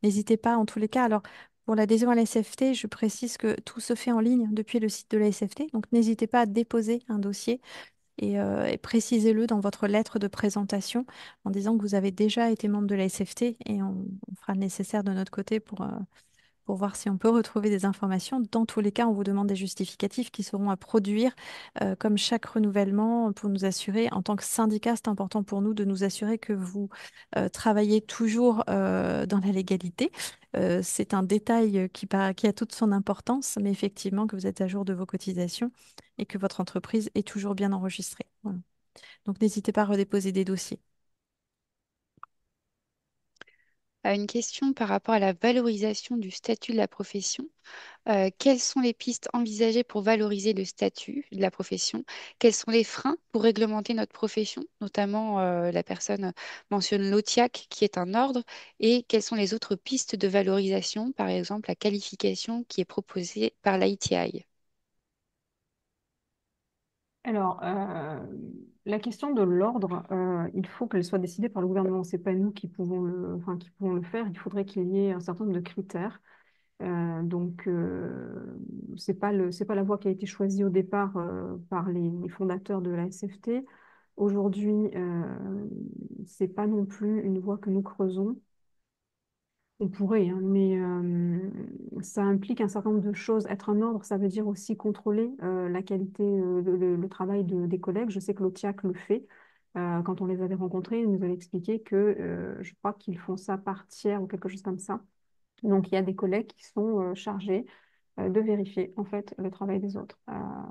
N'hésitez pas en tous les cas. Alors, pour l'adhésion à la SFT, je précise que tout se fait en ligne depuis le site de la SFT. Donc, n'hésitez pas à déposer un dossier et précisez-le dans votre lettre de présentation en disant que vous avez déjà été membre de la SFT et on fera le nécessaire de notre côté pour voir si on peut retrouver des informations. Dans tous les cas, on vous demande des justificatifs qui seront à produire comme chaque renouvellement pour nous assurer, en tant que syndicat, c'est important pour nous de nous assurer que vous travaillez toujours dans la légalité. C'est un détail qui a toute son importance, mais effectivement que vous êtes à jour de vos cotisations et que votre entreprise est toujours bien enregistrée. Voilà. Donc n'hésitez pas à redéposer des dossiers. Une question par rapport à la valorisation du statut de la profession. Quelles sont les pistes envisagées pour valoriser le statut de la profession? Quels sont les freins pour réglementer notre profession? Notamment, la personne mentionne l'OTIAC, qui est un ordre. Et quelles sont les autres pistes de valorisation, par exemple la qualification qui est proposée par l'ITI? Alors, la question de l'ordre, il faut qu'elle soit décidée par le gouvernement. C'est pas nous qui pouvons qui pouvons le faire. Il faudrait qu'il y ait un certain nombre de critères. C'est pas la voie qui a été choisie au départ par les fondateurs de la SFT. Aujourd'hui, c'est pas non plus une voie que nous creusons. On pourrait, hein, mais ça implique un certain nombre de choses. Être un ordre, ça veut dire aussi contrôler la qualité, le travail des collègues. Je sais que l'OTIAC le fait. Quand on les avait rencontrés, ils nous avaient expliqué que je crois qu'ils font ça par tiers ou quelque chose comme ça. Donc, il y a des collègues qui sont chargés de vérifier en fait le travail des autres.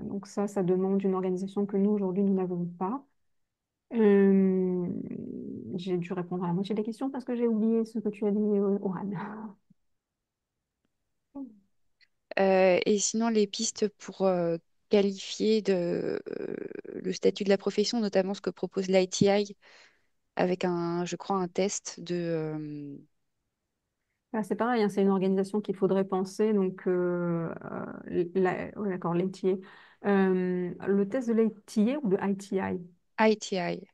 Donc ça demande une organisation que nous, aujourd'hui, nous n'avons pas. Euh, j'ai dû répondre à la moitié des questions parce que j'ai oublié ce que tu as dit, Oran. Et sinon, les pistes pour qualifier le statut de la profession, notamment ce que propose l'ITI avec je crois, un test C'est pareil, hein, c'est une organisation qu'il faudrait penser. Donc, ouais, d'accord, l'ATA. Le test de l'ATA ou de ITI? ITI.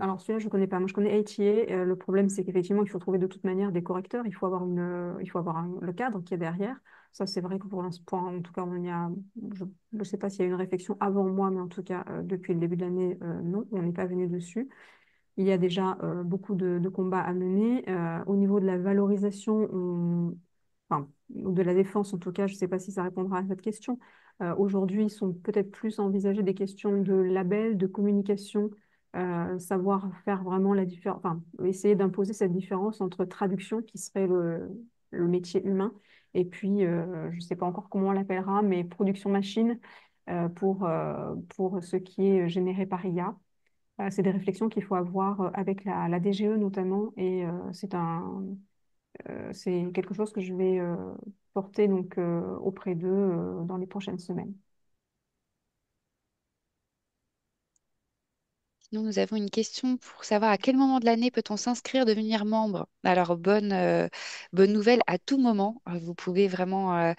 Alors celui-là, je ne connais pas. Moi, je connais ATA. Le problème, c'est qu'effectivement, il faut trouver de toute manière des correcteurs. Il faut avoir il faut avoir le cadre qui est derrière. Ça, c'est vrai que pour l'instant, en tout cas, je ne sais pas s'il y a eu une réflexion avant moi, mais en tout cas, depuis le début de l'année, non, on n'est pas venu dessus. Il y a déjà beaucoup de combats à mener. Au niveau de la valorisation, enfin, ou de la défense, en tout cas, je ne sais pas si ça répondra à cette question. Aujourd'hui, ils sont peut-être plus envisagés des questions de label, de communication, savoir faire vraiment la différence, enfin, essayer d'imposer cette différence entre traduction, qui serait le métier humain, et puis, je ne sais pas encore comment on l'appellera, mais production machine pour ce qui est généré par IA. C'est des réflexions qu'il faut avoir avec la DGE notamment, et c'est quelque chose que je vais porter donc auprès d'eux dans les prochaines semaines. Sinon, nous avons une question pour savoir à quel moment de l'année peut-on s'inscrire, devenir membre. Alors, bonne nouvelle, à tout moment, vous pouvez vraiment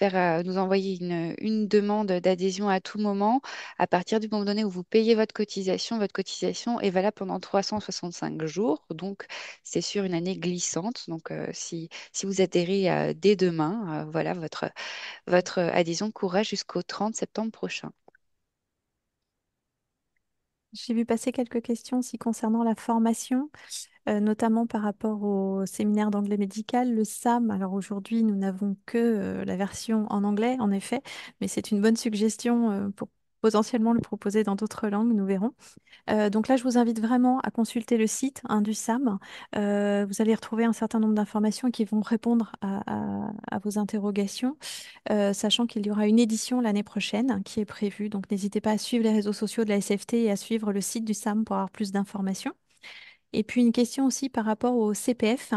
nous envoyer une demande d'adhésion à tout moment. À partir du moment donné où vous payez votre cotisation est valable pendant 365 jours. Donc, c'est sur une année glissante. Donc, si vous adhérez dès demain, voilà, votre adhésion courra jusqu'au 30 septembre prochain. J'ai vu passer quelques questions aussi concernant la formation, notamment par rapport au séminaire d'anglais médical, le SAM. Alors aujourd'hui, nous n'avons que la version en anglais, en effet, mais c'est une bonne suggestion pour potentiellement le proposer dans d'autres langues, nous verrons. Donc là, je vous invite vraiment à consulter le site hein, du SAM. Vous allez retrouver un certain nombre d'informations qui vont répondre à vos interrogations, sachant qu'il y aura une édition l'année prochaine hein, qui est prévue. Donc n'hésitez pas à suivre les réseaux sociaux de la SFT et à suivre le site du SAM pour avoir plus d'informations. Et puis une question aussi par rapport au CPF.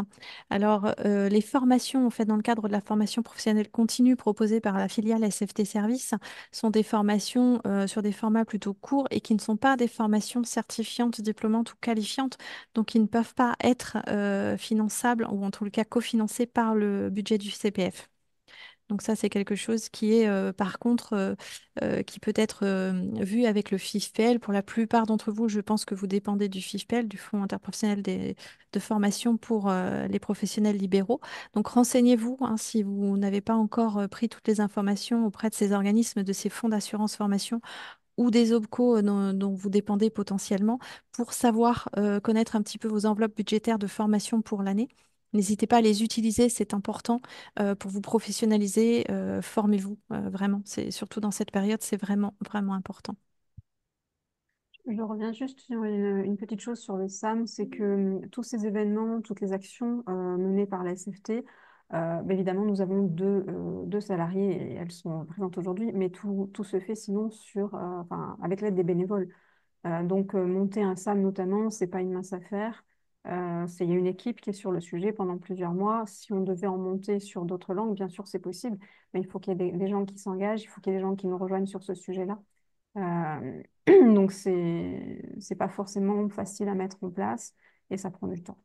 Alors, les formations en fait dans le cadre de la formation professionnelle continue proposée par la filiale SFT Service sont des formations sur des formats plutôt courts et qui ne sont pas des formations certifiantes, diplômantes ou qualifiantes, donc qui ne peuvent pas être finançables ou en tout cas cofinancées par le budget du CPF. Donc ça, c'est quelque chose qui est par contre qui peut être vu avec le FIFPEL. Pour la plupart d'entre vous, je pense que vous dépendez du FIFPEL, du Fonds interprofessionnel de formation pour les professionnels libéraux. Donc renseignez-vous hein, si vous n'avez pas encore pris toutes les informations auprès de ces organismes, de ces fonds d'assurance formation ou des OPCO dont vous dépendez potentiellement pour savoir connaître un petit peu vos enveloppes budgétaires de formation pour l'année. N'hésitez pas à les utiliser, c'est important pour vous professionnaliser. Formez-vous vraiment. C'est surtout dans cette période, c'est vraiment vraiment important. Je reviens juste sur une petite chose sur le SAM, c'est que tous ces événements, toutes les actions menées par la SFT, évidemment, nous avons deux salariés et elles sont présentes aujourd'hui, mais tout se fait sinon enfin, avec l'aide des bénévoles. Donc, monter un SAM notamment, c'est pas une mince affaire. Il y a une équipe qui est sur le sujet pendant plusieurs mois. Si on devait en monter sur d'autres langues, bien sûr, c'est possible, mais il faut qu'il y ait des gens qui s'engagent, il faut qu'il y ait des gens qui nous rejoignent sur ce sujet-là. Euh, donc, c'est pas forcément facile à mettre en place et ça prend du temps.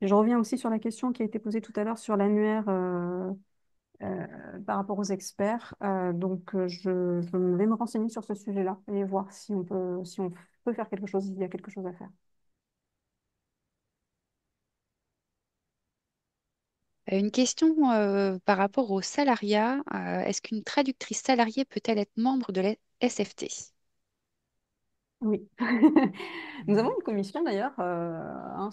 Je reviens aussi sur la question qui a été posée tout à l'heure sur l'annuaire par rapport aux experts. Je vais me renseigner sur ce sujet-là et voir si on peut faire quelque chose, s'il y a quelque chose à faire. Une question par rapport au salariat. Est-ce qu'une traductrice salariée peut-elle être membre de la SFT? Oui. Nous avons une commission d'ailleurs hein,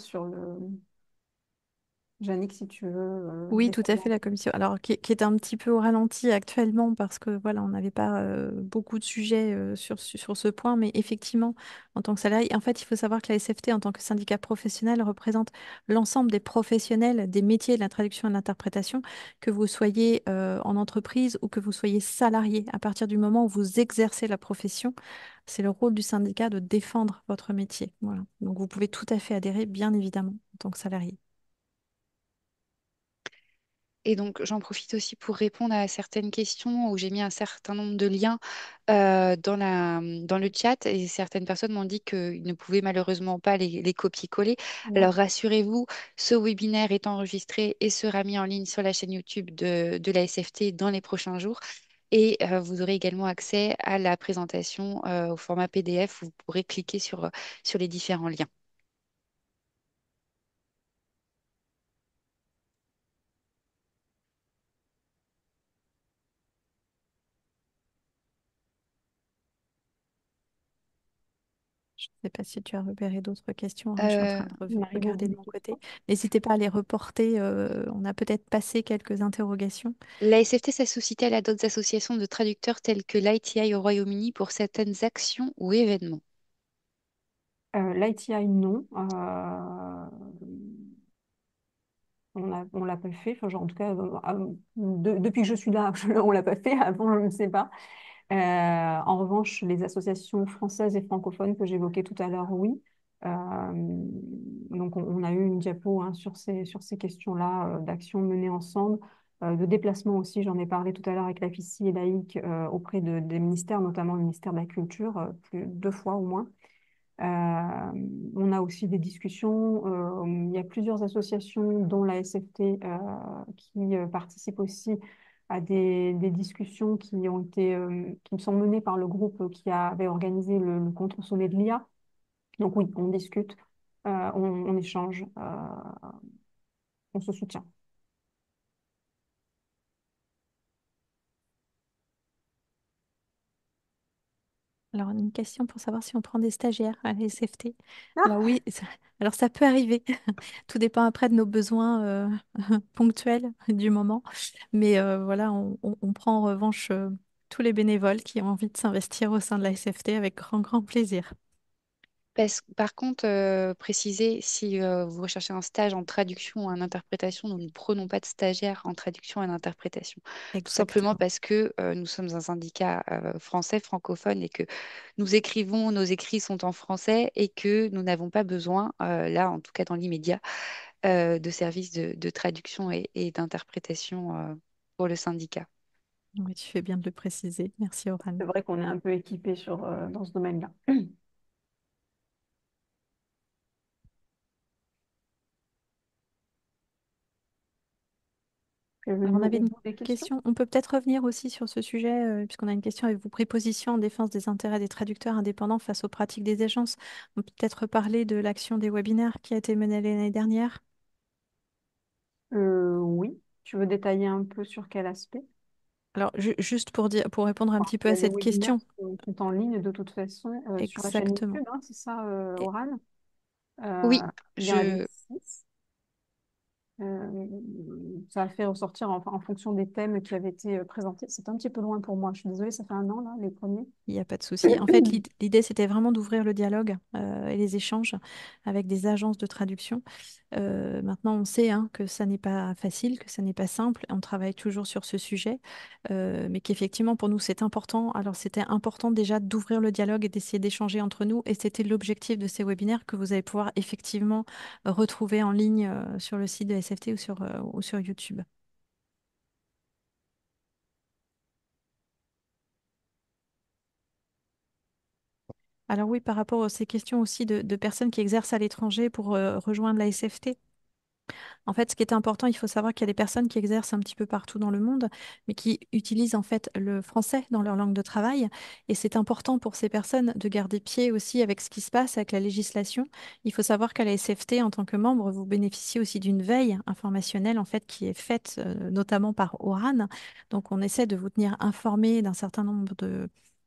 Jannick, si tu veux Oui, tout à détailler. fait, la commission. Alors, qui est un petit peu au ralenti actuellement parce que voilà, on n'avait pas beaucoup de sujets sur ce point, mais effectivement, en tant que salarié, en fait, il faut savoir que la SFT, en tant que syndicat professionnel, représente l'ensemble des professionnels des métiers de la traduction et de l'interprétation, que vous soyez en entreprise ou que vous soyez salarié. À partir du moment où vous exercez la profession, c'est le rôle du syndicat de défendre votre métier. Voilà. Donc, vous pouvez tout à fait adhérer, bien évidemment, en tant que salarié. Et donc, j'en profite aussi pour répondre à certaines questions où j'ai mis un certain nombre de liens dans le chat et certaines personnes m'ont dit qu'ils ne pouvaient malheureusement pas les copier-coller. Ouais. Alors, rassurez-vous, ce webinaire est enregistré et sera mis en ligne sur la chaîne YouTube de la SFT dans les prochains jours. Et vous aurez également accès à la présentation au format PDF où vous pourrez cliquer sur les différents liens. Je ne sais pas si tu as repéré d'autres questions, hein. Je suis en Euh, train de Il m'arrive regarder beaucoup de de mon côté. questions. N'hésitez pas à les reporter. On a peut-être passé quelques interrogations. La SFT s'associe-t-elle à d'autres associations de traducteurs telles que l'ITI au Royaume-Uni pour certaines actions ou événements? L'ITI, non. On l'a pas fait. Enfin, genre, en tout cas, depuis que je suis là, on l'a pas fait. Avant, je ne sais pas. En revanche, les associations françaises et francophones que j'évoquais tout à l'heure, oui. Donc, on a eu une diapo hein, sur ces questions-là, d'actions menées ensemble, de déplacements aussi. J'en ai parlé tout à l'heure avec la FICI et l'AIC auprès des ministères, notamment le ministère de la Culture, deux fois au moins. On a aussi des discussions. Il y a plusieurs associations, dont la SFT, qui participent aussi à des discussions qui sont menées par le groupe qui avait organisé le contre-sommet de l'IA. Donc oui, on discute, on échange, on se soutient. Alors, une question pour savoir si on prend des stagiaires à la SFT. Alors Ah, oui, alors ça peut arriver. Tout dépend après de nos besoins ponctuels du moment. Mais voilà, on prend en revanche tous les bénévoles qui ont envie de s'investir au sein de la SFT avec grand, grand plaisir. Par contre, préciser, si vous recherchez un stage en traduction ou en interprétation, nous ne prenons pas de stagiaires en traduction et en interprétation. Tout simplement Exactement. parce que nous sommes un syndicat français, francophone, et que nous écrivons, nos écrits sont en français et que nous n'avons pas besoin, là en tout cas dans l'immédiat, de services de traduction et d'interprétation pour le syndicat. Oui, tu fais bien de le préciser. Merci, Oran. c'est vrai qu'on est un peu équipé dans ce domaine-là. Alors, on avait Au une bout des questions? question. On peut peut-être revenir aussi sur ce sujet, puisqu'on a une question. Avez-vous pris position en défense des intérêts des traducteurs indépendants face aux pratiques des agences? On peut peut-être parler de l'action des webinaires qui a été menée l'année dernière. Oui. Tu veux détailler un peu sur quel aspect? Alors, juste pour dire, pour répondre un petit peu à Les cette webinaires question. sont en ligne de toute façon sur la chaîne Exactement. YouTube, hein, c'est ça, Et- Oral. Oui, Il y en avait je, 6. Ça a fait ressortir en fonction des thèmes qui avaient été présentés. C'est un petit peu loin pour moi. Je suis désolée, ça fait un an, là, les premiers. Il n'y a pas de souci. En fait, l'idée, c'était vraiment d'ouvrir le dialogue et les échanges avec des agences de traduction. Maintenant, on sait hein, que ça n'est pas facile, que ça n'est pas simple. On travaille toujours sur ce sujet, mais qu'effectivement, pour nous, c'est important. Alors, c'était important déjà d'ouvrir le dialogue et d'essayer d'échanger entre nous. Et c'était l'objectif de ces webinaires que vous allez pouvoir effectivement retrouver en ligne sur le site de SFT ou sur YouTube. Alors oui, par rapport à ces questions aussi de personnes qui exercent à l'étranger pour rejoindre la SFT. En fait, ce qui est important, il faut savoir qu'il y a des personnes qui exercent un petit peu partout dans le monde, mais qui utilisent en fait le français dans leur langue de travail. Et c'est important pour ces personnes de garder pied aussi avec ce qui se passe avec la législation. Il faut savoir qu'à la SFT, en tant que membre, vous bénéficiez aussi d'une veille informationnelle en fait qui est faite notamment par ORAN. Donc, on essaie de vous tenir informé d'un certain nombre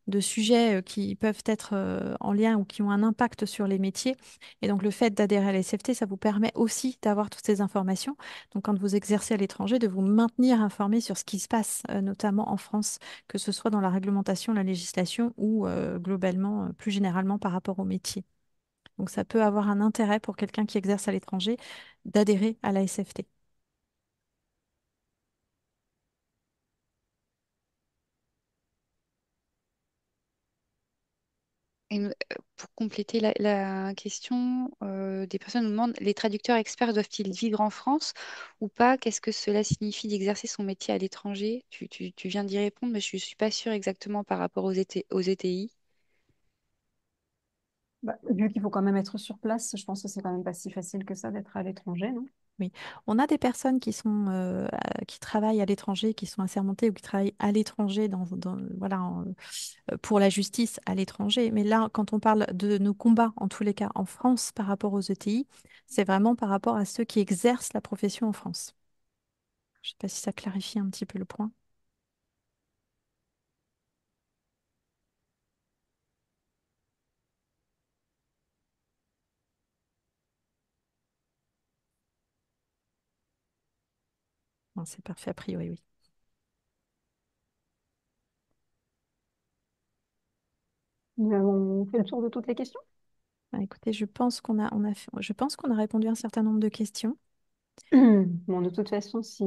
de sujets qui peuvent être en lien ou qui ont un impact sur les métiers. Et donc, le fait d'adhérer à la SFT, ça vous permet aussi d'avoir toutes ces informations. Donc, quand vous exercez à l'étranger, de vous maintenir informé sur ce qui se passe, notamment en France, que ce soit dans la réglementation, la législation ou globalement, plus généralement par rapport au métier. Donc, ça peut avoir un intérêt pour quelqu'un qui exerce à l'étranger d'adhérer à la SFT. Et pour compléter la question, des personnes nous demandent, les traducteurs experts doivent-ils vivre en France ou pas? Qu'est-ce que cela signifie d'exercer son métier à l'étranger? Tu viens d'y répondre, mais je ne suis pas sûre exactement par rapport aux ETI. Bah, vu qu'il faut quand même être sur place, je pense que c'est quand même pas si facile que ça d'être à l'étranger, non? Oui, on a des personnes qui sont qui travaillent à l'étranger, qui sont assermentées ou qui travaillent à l'étranger voilà, pour la justice à l'étranger. Mais là, quand on parle de nos combats, en tous les cas en France par rapport aux ETI, c'est vraiment par rapport à ceux qui exercent la profession en France. Je ne sais pas si ça clarifie un petit peu le point. Non, c'est parfait a priori, oui. Nous avons fait le tour de toutes les questions. Bah, écoutez, je pense qu'on a répondu à un certain nombre de questions. Bon, de toute façon, si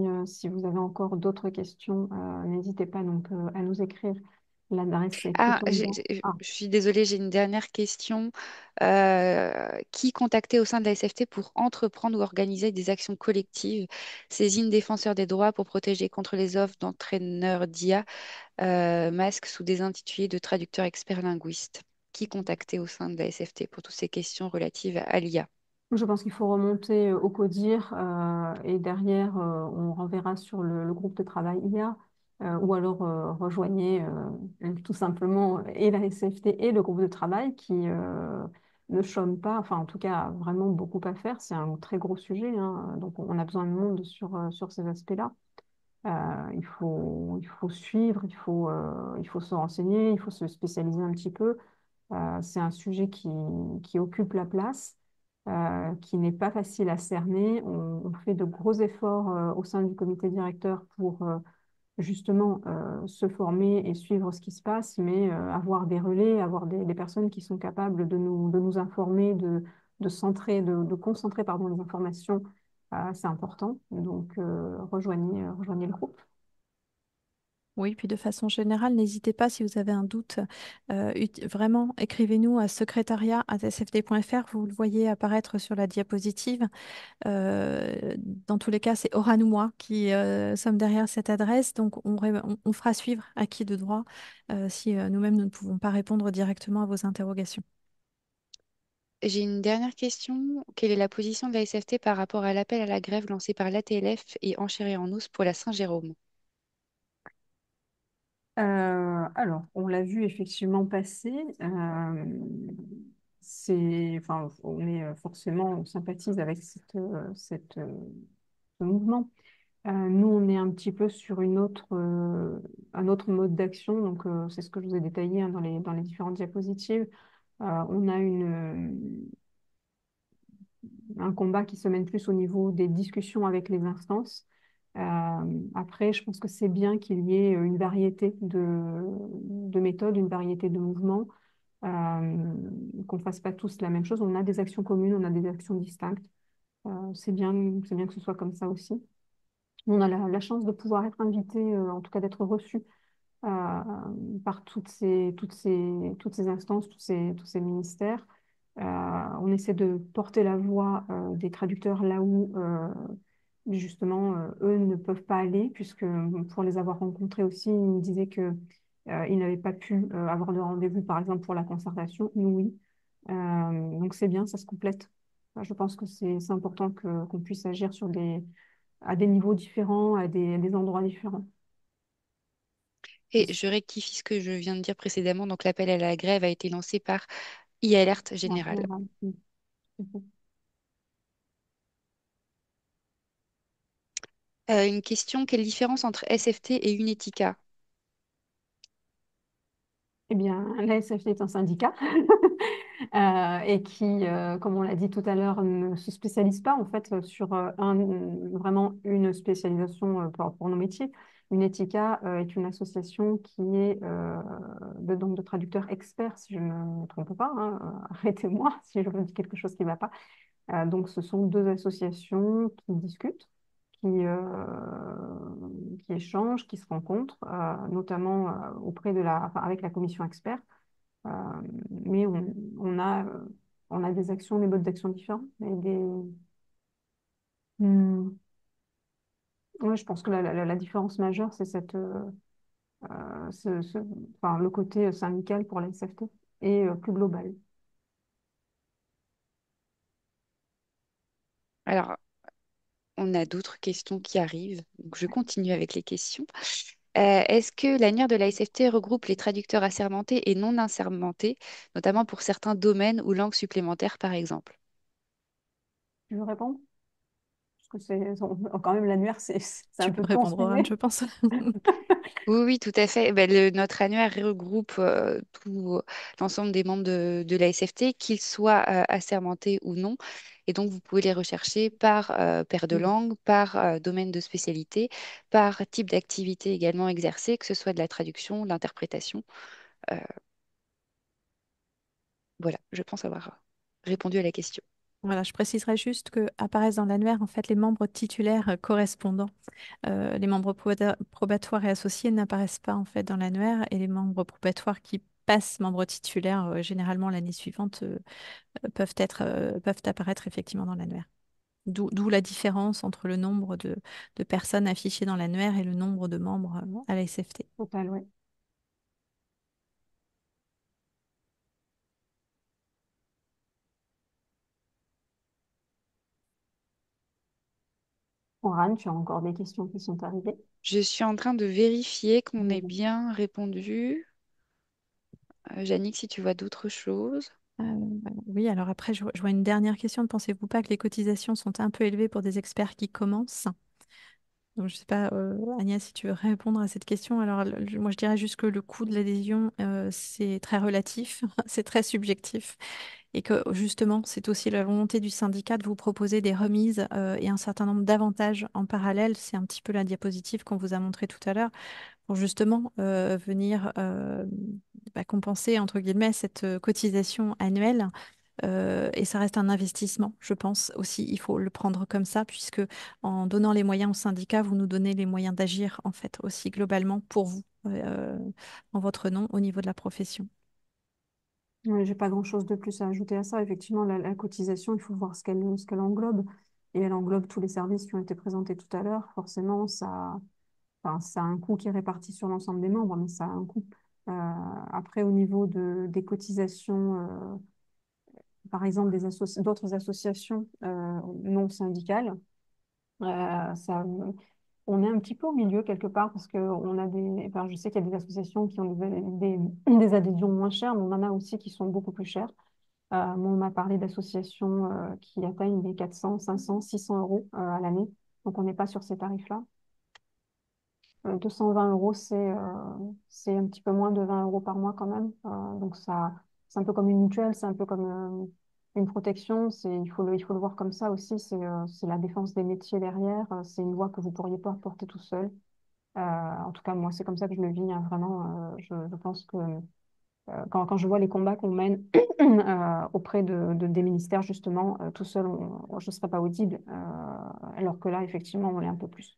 vous avez encore d'autres questions, n'hésitez pas donc à nous écrire. L'adresse est tout Ah, en bas. Ah, je suis désolée, j'ai une dernière question. Qui contacter au sein de la SFT pour entreprendre ou organiser des actions collectives? Saisine défenseur des droits pour protéger contre les offres d'entraîneurs d'IA, masques sous des intitulés de traducteurs experts linguistes. Qui contacter au sein de la SFT pour toutes ces questions relatives à l'IA? je pense qu'il faut remonter au CODIR et derrière, on renverra sur le groupe de travail IA ou alors rejoignez tout simplement et la SFT et le groupe de travail qui ne chôment pas, enfin en tout cas a vraiment beaucoup à faire. C'est un très gros sujet, hein, donc on a besoin de monde sur ces aspects-là. Il faut suivre, il faut se renseigner, il faut se spécialiser un petit peu. C'est un sujet qui occupe la place, qui n'est pas facile à cerner. On fait de gros efforts au sein du comité directeur pour justement se former et suivre ce qui se passe, mais avoir des relais, avoir des personnes qui sont capables de nous informer, de concentrer pardon, les informations, c'est important. Donc rejoignez le groupe. Oui, puis de façon générale, n'hésitez pas si vous avez un doute, vraiment, écrivez-nous à secrétariat@sfd.fr. Vous le voyez apparaître sur la diapositive. Dans tous les cas, c'est Oran ou moi qui sommes derrière cette adresse. Donc, on fera suivre à qui de droit si nous-mêmes, nous ne pouvons pas répondre directement à vos interrogations. J'ai une dernière question. Quelle est la position de la SFT par rapport à l'appel à la grève lancé par l'ATLF et Enchéré en os pour la Saint-Jérôme? Alors, on l'a vu effectivement passer. Enfin, forcément, on sympathise avec ce mouvement. Nous, on est un petit peu sur un autre mode d'action. Donc, c'est ce que je vous ai détaillé hein, dans les différentes diapositives. On a un combat qui se mène plus au niveau des discussions avec les instances. Après, je pense que c'est bien qu'il y ait une variété de méthodes, une variété de mouvements, qu'on ne fasse pas tous la même chose. On a des actions communes, on a des actions distinctes. C'est bien que ce soit comme ça aussi. On a la chance de pouvoir être invité, en tout cas d'être reçu euh, par toutes ces instances, tous ces ministères. On essaie de porter la voix des traducteurs là où justement eux ne peuvent pas aller, puisque pour les avoir rencontrés aussi, ils me disaient que ils n'avaient pas pu avoir de rendez-vous, par exemple pour la concertation. Nous, oui. Donc c'est bien, ça se complète. Je pense que c'est important qu'on puisse agir à des niveaux différents, à des endroits différents. Et je rectifie ce que je viens de dire précédemment. Donc, l'appel à la grève a été lancé par e-Alerte En Générale. général. Une question, quelle différence entre SFT et Unetica? Eh bien, la SFT est un syndicat et qui, comme on l'a dit tout à l'heure, ne se spécialise pas en fait sur vraiment une spécialisation pour nos métiers. Une Ethica est une association qui est donc de traducteurs experts, si je ne me trompe pas, hein, arrêtez-moi si je vous dis quelque chose qui ne va pas. Donc, ce sont deux associations qui discutent, qui échangent, qui se rencontrent, notamment auprès enfin, avec la commission expert. Euh, mais on a des actions, des modes d'action différents. Hmm, ouais, je pense que la différence majeure, c'est enfin, le côté syndical pour la SFT et plus global. Alors, on a d'autres questions qui arrivent, donc je continue avec les questions. Est-ce que l'annuaire de la SFT regroupe les traducteurs assermentés et non assermentés, notamment pour certains domaines ou langues supplémentaires, par exemple? Tu veux répondre? Parce que quand même l'annuaire, c'est un Tu peu peux tout en répondre, Oran, sujet. je pense. Oui, oui, tout à fait. Ben, notre annuaire regroupe tout l'ensemble des membres de la SFT, qu'ils soient assermentés ou non. Et donc, vous pouvez les rechercher par paire de langue, par domaine de spécialité, par type d'activité également exercée, que ce soit de la traduction, de l'interprétation. Euh, voilà, je pense avoir répondu à la question. Voilà, je préciserai juste que apparaissent dans l'annuaire en fait les membres titulaires correspondants. Les membres probatoires et associés n'apparaissent pas en fait dans l'annuaire et les membres probatoires qui passent membres titulaires généralement l'année suivante peuvent apparaître effectivement dans l'annuaire. D'où la différence entre le nombre de personnes affichées dans l'annuaire et le nombre de membres à la SFT. Total, oui. Oran, tu as encore des questions qui sont arrivées? Je suis en train de vérifier qu'on ait Mhm. bien répondu. Yannick, si tu vois d'autres choses. Euh, oui, alors après, je vois une dernière question. Ne pensez-vous pas que les cotisations sont un peu élevées pour des experts qui commencent? Donc, je ne sais pas, Agnès, si tu veux répondre à cette question. Alors, moi, je dirais juste que le coût de l'adhésion, c'est très relatif, c'est très subjectif. Et que justement, c'est aussi la volonté du syndicat de vous proposer des remises et un certain nombre d'avantages en parallèle. C'est un petit peu la diapositive qu'on vous a montrée tout à l'heure pour justement venir compenser, entre guillemets, cette cotisation annuelle. Et ça reste un investissement, je pense aussi. Il faut le prendre comme ça, puisque en donnant les moyens au syndicat, vous nous donnez les moyens d'agir, en fait, aussi globalement pour vous, en votre nom, au niveau de la profession. Oui, j'ai pas grand-chose de plus à ajouter à ça. Effectivement, la cotisation, il faut voir ce qu'elle englobe. Et elle englobe tous les services qui ont été présentés tout à l'heure. Forcément, enfin, ça a un coût qui est réparti sur l'ensemble des membres, mais ça a un coût. Euh, Après, au niveau des cotisations, par exemple, d'autres associations non syndicales, ça, on est un petit peu au milieu quelque part parce que enfin, je sais qu'il y a des associations qui ont des adhésions moins chères, mais on en a aussi qui sont beaucoup plus chères. Moi, on m'a parlé d'associations qui atteignent les 400, 500, 600 euros à l'année. Donc, on n'est pas sur ces tarifs-là. 220 euros, c'est un petit peu moins de 20 euros par mois quand même. Donc, c'est un peu comme une mutuelle, c'est un peu comme une protection. Il faut le voir comme ça aussi. C'est la défense des métiers derrière. C'est une voie que vous ne pourriez pas porter tout seul. En tout cas, moi, c'est comme ça que je le vis, hein, vraiment. Je pense que quand je vois les combats qu'on mène auprès des ministères, justement, tout seul, je ne serais pas audible, alors que là, effectivement, on l'est un peu plus.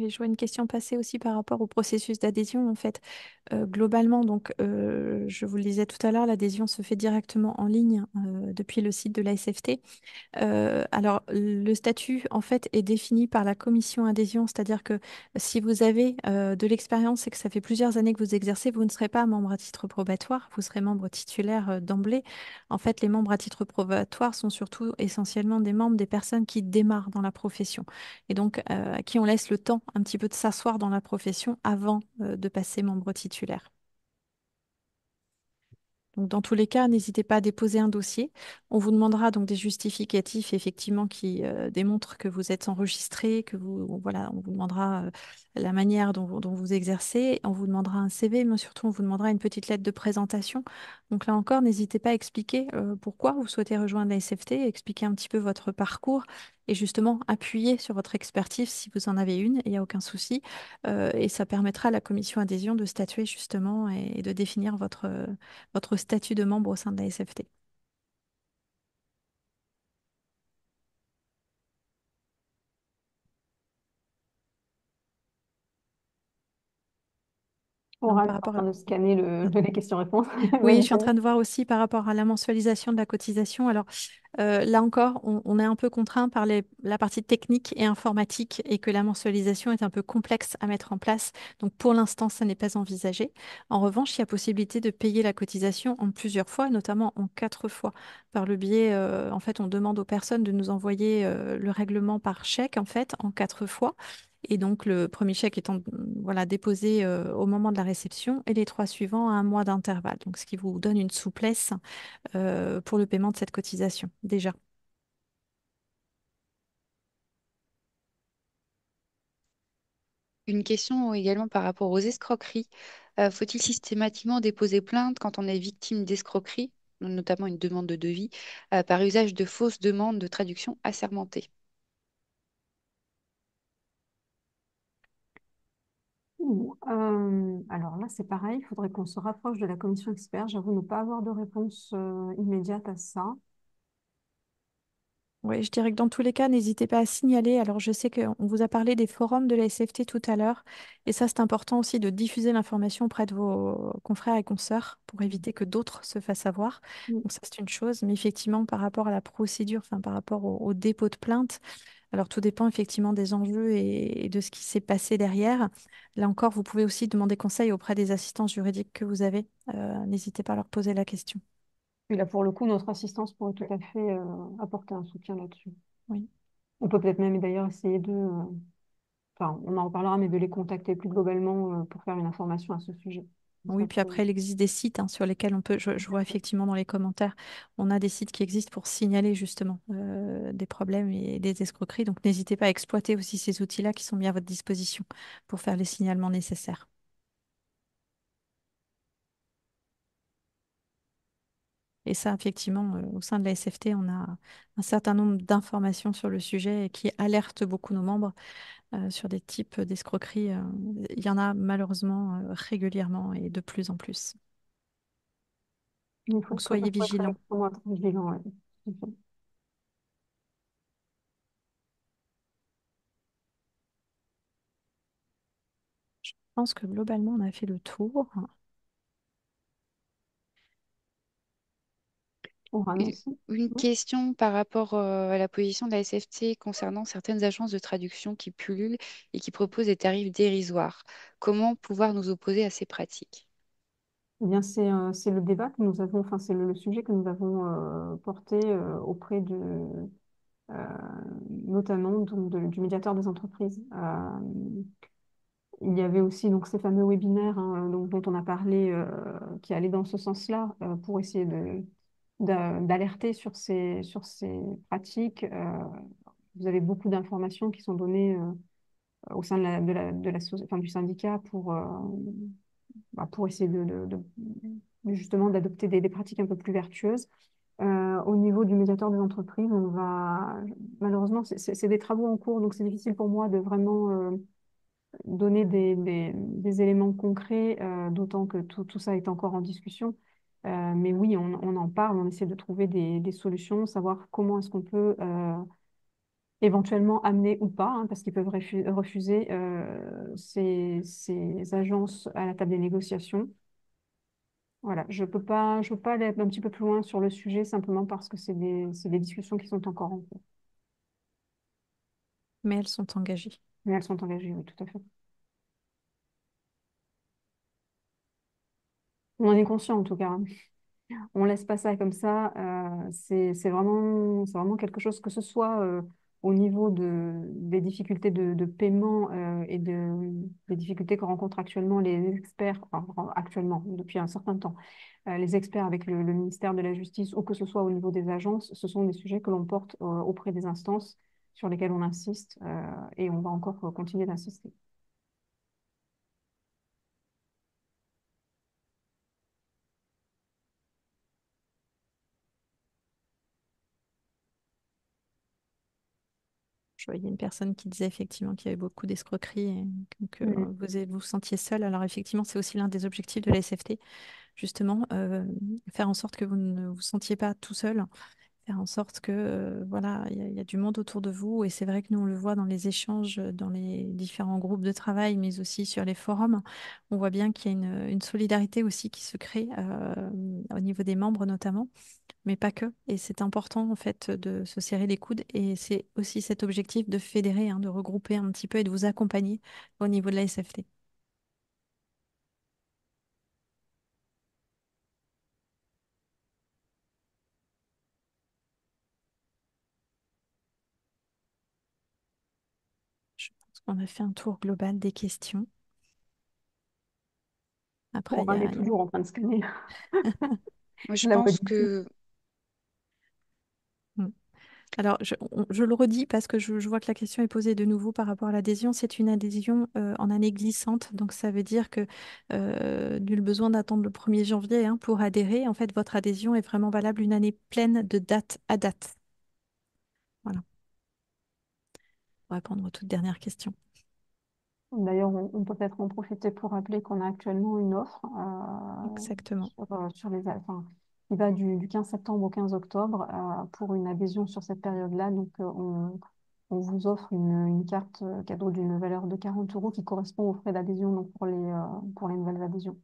Et je vois une question passer aussi par rapport au processus d'adhésion. En fait, globalement, donc, je vous le disais tout à l'heure, l'adhésion se fait directement en ligne depuis le site de la SFT. Alors, le statut, en fait, est défini par la commission adhésion, c'est-à-dire que si vous avez de l'expérience et que ça fait plusieurs années que vous exercez, vous ne serez pas membre à titre probatoire, vous serez membre titulaire d'emblée. En fait, les membres à titre probatoire sont surtout essentiellement des membres des personnes qui démarrent dans la profession et donc à qui on laisse le temps un petit peu de s'asseoir dans la profession avant de passer membre titulaire. Donc, dans tous les cas, n'hésitez pas à déposer un dossier. On vous demandera donc des justificatifs effectivement qui démontrent que vous êtes enregistré, que vous, voilà, on vous demandera la manière dont vous exercez. On vous demandera un CV, mais surtout on vous demandera une petite lettre de présentation. Donc là encore, n'hésitez pas à expliquer pourquoi vous souhaitez rejoindre la SFT, expliquer un petit peu votre parcours et justement appuyer sur votre expertise si vous en avez une, il n'y a aucun souci. Et ça permettra à la commission adhésion de statuer justement et de définir votre statut de membre au sein de la SFT. Donc, Oral par est en rapport train à... de scanner les questions-réponses. Oui, je Vas-y, suis en Fanny. train de voir aussi par rapport à la mensualisation de la cotisation. Alors, là encore, on est un peu contraint par la partie technique et informatique et que la mensualisation est un peu complexe à mettre en place. Donc, pour l'instant, ça n'est pas envisagé. En revanche, il y a possibilité de payer la cotisation en plusieurs fois, notamment en 4 fois. Par le biais, en fait, on demande aux personnes de nous envoyer le règlement par chèque, en fait, en 4 fois. Et donc, le premier chèque étant voilà, déposé au moment de la réception et les 3 suivants à un mois d'intervalle. Donc, ce qui vous donne une souplesse pour le paiement de cette cotisation, déjà. Une question également par rapport aux escroqueries. Faut-il systématiquement déposer plainte quand on est victime d'escroquerie, notamment une demande de devis, par usage de fausses demandes de traduction assermentée? Alors là, c'est pareil, il faudrait qu'on se rapproche de la commission expert. J'avoue ne pas avoir de réponse immédiate à ça. Oui, je dirais que dans tous les cas, n'hésitez pas à signaler. Alors, je sais qu'on vous a parlé des forums de la SFT tout à l'heure. Et ça, c'est important aussi de diffuser l'information auprès de vos confrères et consoeurs pour éviter que d'autres se fassent avoir. Mm. Donc, ça, c'est une chose. Mais effectivement, par rapport à la procédure, enfin, par rapport au dépôt de plainte, alors tout dépend effectivement des enjeux et de ce qui s'est passé derrière. Là encore, vous pouvez aussi demander conseil auprès des assistants juridiques que vous avez. N'hésitez pas à leur poser la question. Et là, pour le coup, notre assistance pourrait tout à fait apporter un soutien là-dessus. Oui. On peut peut-être même d'ailleurs essayer enfin, on en reparlera, mais de les contacter plus globalement pour faire une information à ce sujet. Oui, Ça puis peut- après, il existe des sites sur lesquels on peut, je vois effectivement dans les commentaires, on a des sites qui existent pour signaler justement des problèmes et des escroqueries. Donc n'hésitez pas à exploiter aussi ces outils-là qui sont mis à votre disposition pour faire les signalements nécessaires. Et ça, effectivement, au sein de la SFT, on a un certain nombre d'informations sur le sujet et qui alertent beaucoup nos membres sur des types d'escroqueries. Il y en a malheureusement régulièrement et de plus en plus. Il Donc faut soyez vigilants. extrêmement être vigilant. Ouais. Tout à fait. Je pense que globalement, on a fait le tour. Oral Une aussi. une Oui. question par rapport à la position de la SFT concernant certaines agences de traduction qui pullulent et qui proposent des tarifs dérisoires. Comment pouvoir nous opposer à ces pratiques? Eh bien, c'est le débat que nous avons, enfin, c'est le sujet que nous avons porté auprès euh, notamment donc, du médiateur des entreprises. Il y avait aussi donc, ces fameux webinaires donc, dont on a parlé qui allaient dans ce sens-là pour essayer d'alerter sur ces pratiques. Vous avez beaucoup d'informations qui sont données au sein enfin, du syndicat pour essayer justement d'adopter des pratiques un peu plus vertueuses. Au niveau du médiateur des entreprises, malheureusement, c'est des travaux en cours, donc c'est difficile pour moi de vraiment donner des éléments concrets, d'autant que tout ça est encore en discussion. Mais oui, on en parle, on essaie de trouver des solutions, savoir comment est-ce qu'on peut éventuellement amener ou pas, hein, parce qu'ils peuvent refuser ces agences à la table des négociations. Voilà, je peux pas aller un petit peu plus loin sur le sujet simplement parce que c'est des discussions qui sont encore en cours. Mais elles sont engagées. Mais elles sont engagées, oui, tout à fait. On en est conscient en tout cas, hein. On laisse pas ça comme ça. C'est vraiment quelque chose que ce soit au niveau des difficultés de paiement des difficultés que rencontrent actuellement les experts, enfin, actuellement, depuis un certain temps, les experts avec le ministère de la Justice ou que ce soit au niveau des agences, ce sont des sujets que l'on porte auprès des instances sur lesquelles on insiste et on va encore continuer d'insister. Je voyais une personne qui disait effectivement qu'il y avait beaucoup d'escroqueries et que Mm. vous vous sentiez seul. Alors effectivement, c'est aussi l'un des objectifs de la SFT, justement, faire en sorte que vous ne vous sentiez pas tout seul, faire en sorte que voilà, il y a du monde autour de vous. Et c'est vrai que nous, on le voit dans les échanges, dans les différents groupes de travail, mais aussi sur les forums. On voit bien qu'il y a une solidarité aussi qui se crée au niveau des membres notamment, mais pas que. Et c'est important en fait de se serrer les coudes. Et c'est aussi cet objectif de fédérer, hein, de regrouper un petit peu et de vous accompagner au niveau de la SFT. Je pense qu'on a fait un tour global des questions. Après, Bon, on est toujours en train de scanner Moi, je la pense politique. que Mm. Alors, je le redis parce que je vois que la question est posée de nouveau par rapport à l'adhésion. C'est une adhésion en année glissante. Donc, ça veut dire que nul besoin d'attendre le 1er janvier, hein, pour adhérer. En fait, votre adhésion est vraiment valable une année pleine de date à date. Voilà, pour répondre aux toutes dernières questions. D'ailleurs, on peut peut-être en profiter pour rappeler qu'on a actuellement une offre Exactement. sur enfin, qui va du 15 septembre au 15 octobre pour une adhésion sur cette période-là. Donc, on vous offre une carte cadeau d'une valeur de 40 euros qui correspond aux frais d'adhésion donc pour les nouvelles adhésions.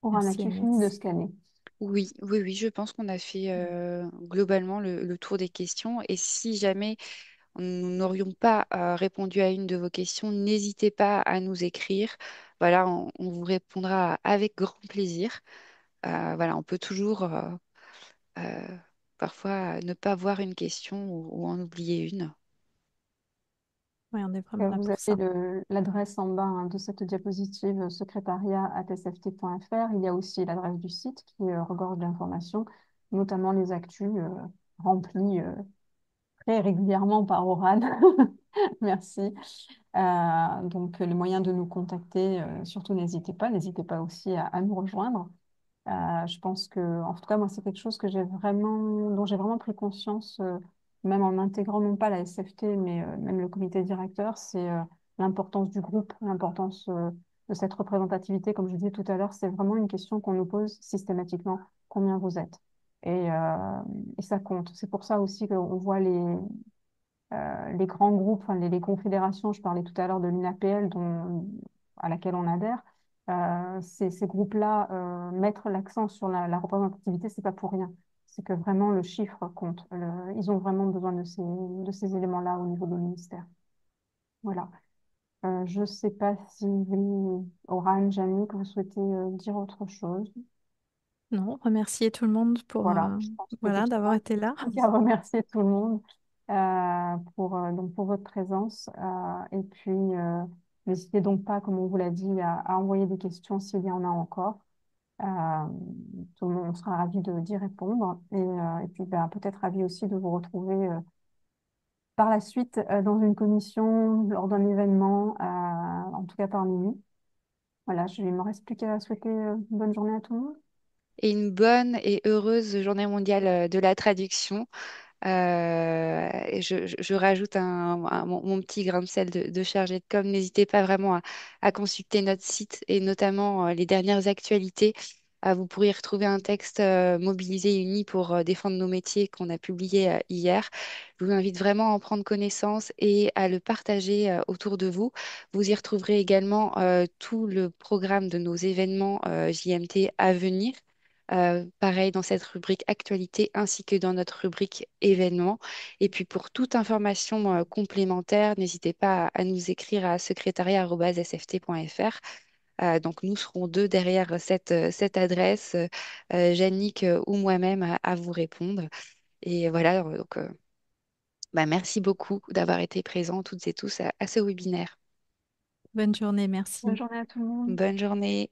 Oran, Merci as-tu fini de Agnès. scanner? oui, oui, oui, je pense qu'on a fait globalement le tour des questions. Et si jamais nous n'aurions pas répondu à une de vos questions, n'hésitez pas à nous écrire. Voilà, on vous répondra avec grand plaisir. Voilà, on peut toujours euh, parfois ne pas voir une question ou en oublier une. Oui, on est vraiment là Vous pour avez ça. l'adresse en bas de cette diapositive secrétariat@sft.fr. Il y a aussi l'adresse du site qui regorge d'informations, notamment les actus remplies très régulièrement par Oran. Merci. Donc, les moyens de nous contacter, surtout n'hésitez pas aussi à nous rejoindre. Je pense que, en tout cas, moi, c'est quelque chose dont j'ai vraiment pris conscience, même en intégrant non pas la SFT, mais même le comité directeur, c'est l'importance du groupe, l'importance de cette représentativité. Comme je disais tout à l'heure, c'est vraiment une question qu'on nous pose systématiquement. Combien vous êtes? Et, euh, et ça compte. C'est pour ça aussi qu'on voit les grands groupes, enfin, les confédérations, je parlais tout à l'heure de l'UNAPL à laquelle on adhère, ces groupes-là mettre l'accent sur la représentativité, c'est pas pour rien. C'est que vraiment le chiffre compte. Ils ont vraiment besoin de ces éléments-là au niveau des ministères. Voilà. Je ne sais pas si Oran, Jamie, que vous souhaitez dire autre chose. Non, remercier tout le monde pour Voilà, je pense que de voilà, toute d'avoir façon, été là. je tiens à remercier tout le monde pour votre présence. Et puis, n'hésitez donc pas, comme on vous l'a dit, à envoyer des questions s'il y en a encore. Euh, Tout le monde, on sera ravis d'y répondre. Et puis, ben, peut-être ravis aussi de vous retrouver par la suite dans une commission, lors d'un événement, en tout cas parmi nous. Voilà, il ne me reste plus qu'à souhaiter une bonne journée à tout le monde. Et une bonne et heureuse journée mondiale de la traduction. Et je rajoute mon petit grain de sel de chargé de com. N'hésitez pas vraiment à consulter notre site et notamment les dernières actualités. Vous pourrez retrouver un texte mobilisé et uni pour défendre nos métiers qu'on a publié hier. Je vous invite vraiment à en prendre connaissance et à le partager autour de vous. Vous y retrouverez également tout le programme de nos événements JMT à venir. Pareil dans cette rubrique actualité ainsi que dans notre rubrique événements. Et puis pour toute information complémentaire, n'hésitez pas à nous écrire à secrétariat@sft.fr. Donc, nous serons deux derrière cette adresse, Yannick ou moi-même, à vous répondre. Et voilà, donc, bah, merci beaucoup d'avoir été présents toutes et tous à ce webinaire. Bonne journée, Bonne merci. journée à tout le monde. Bonne journée.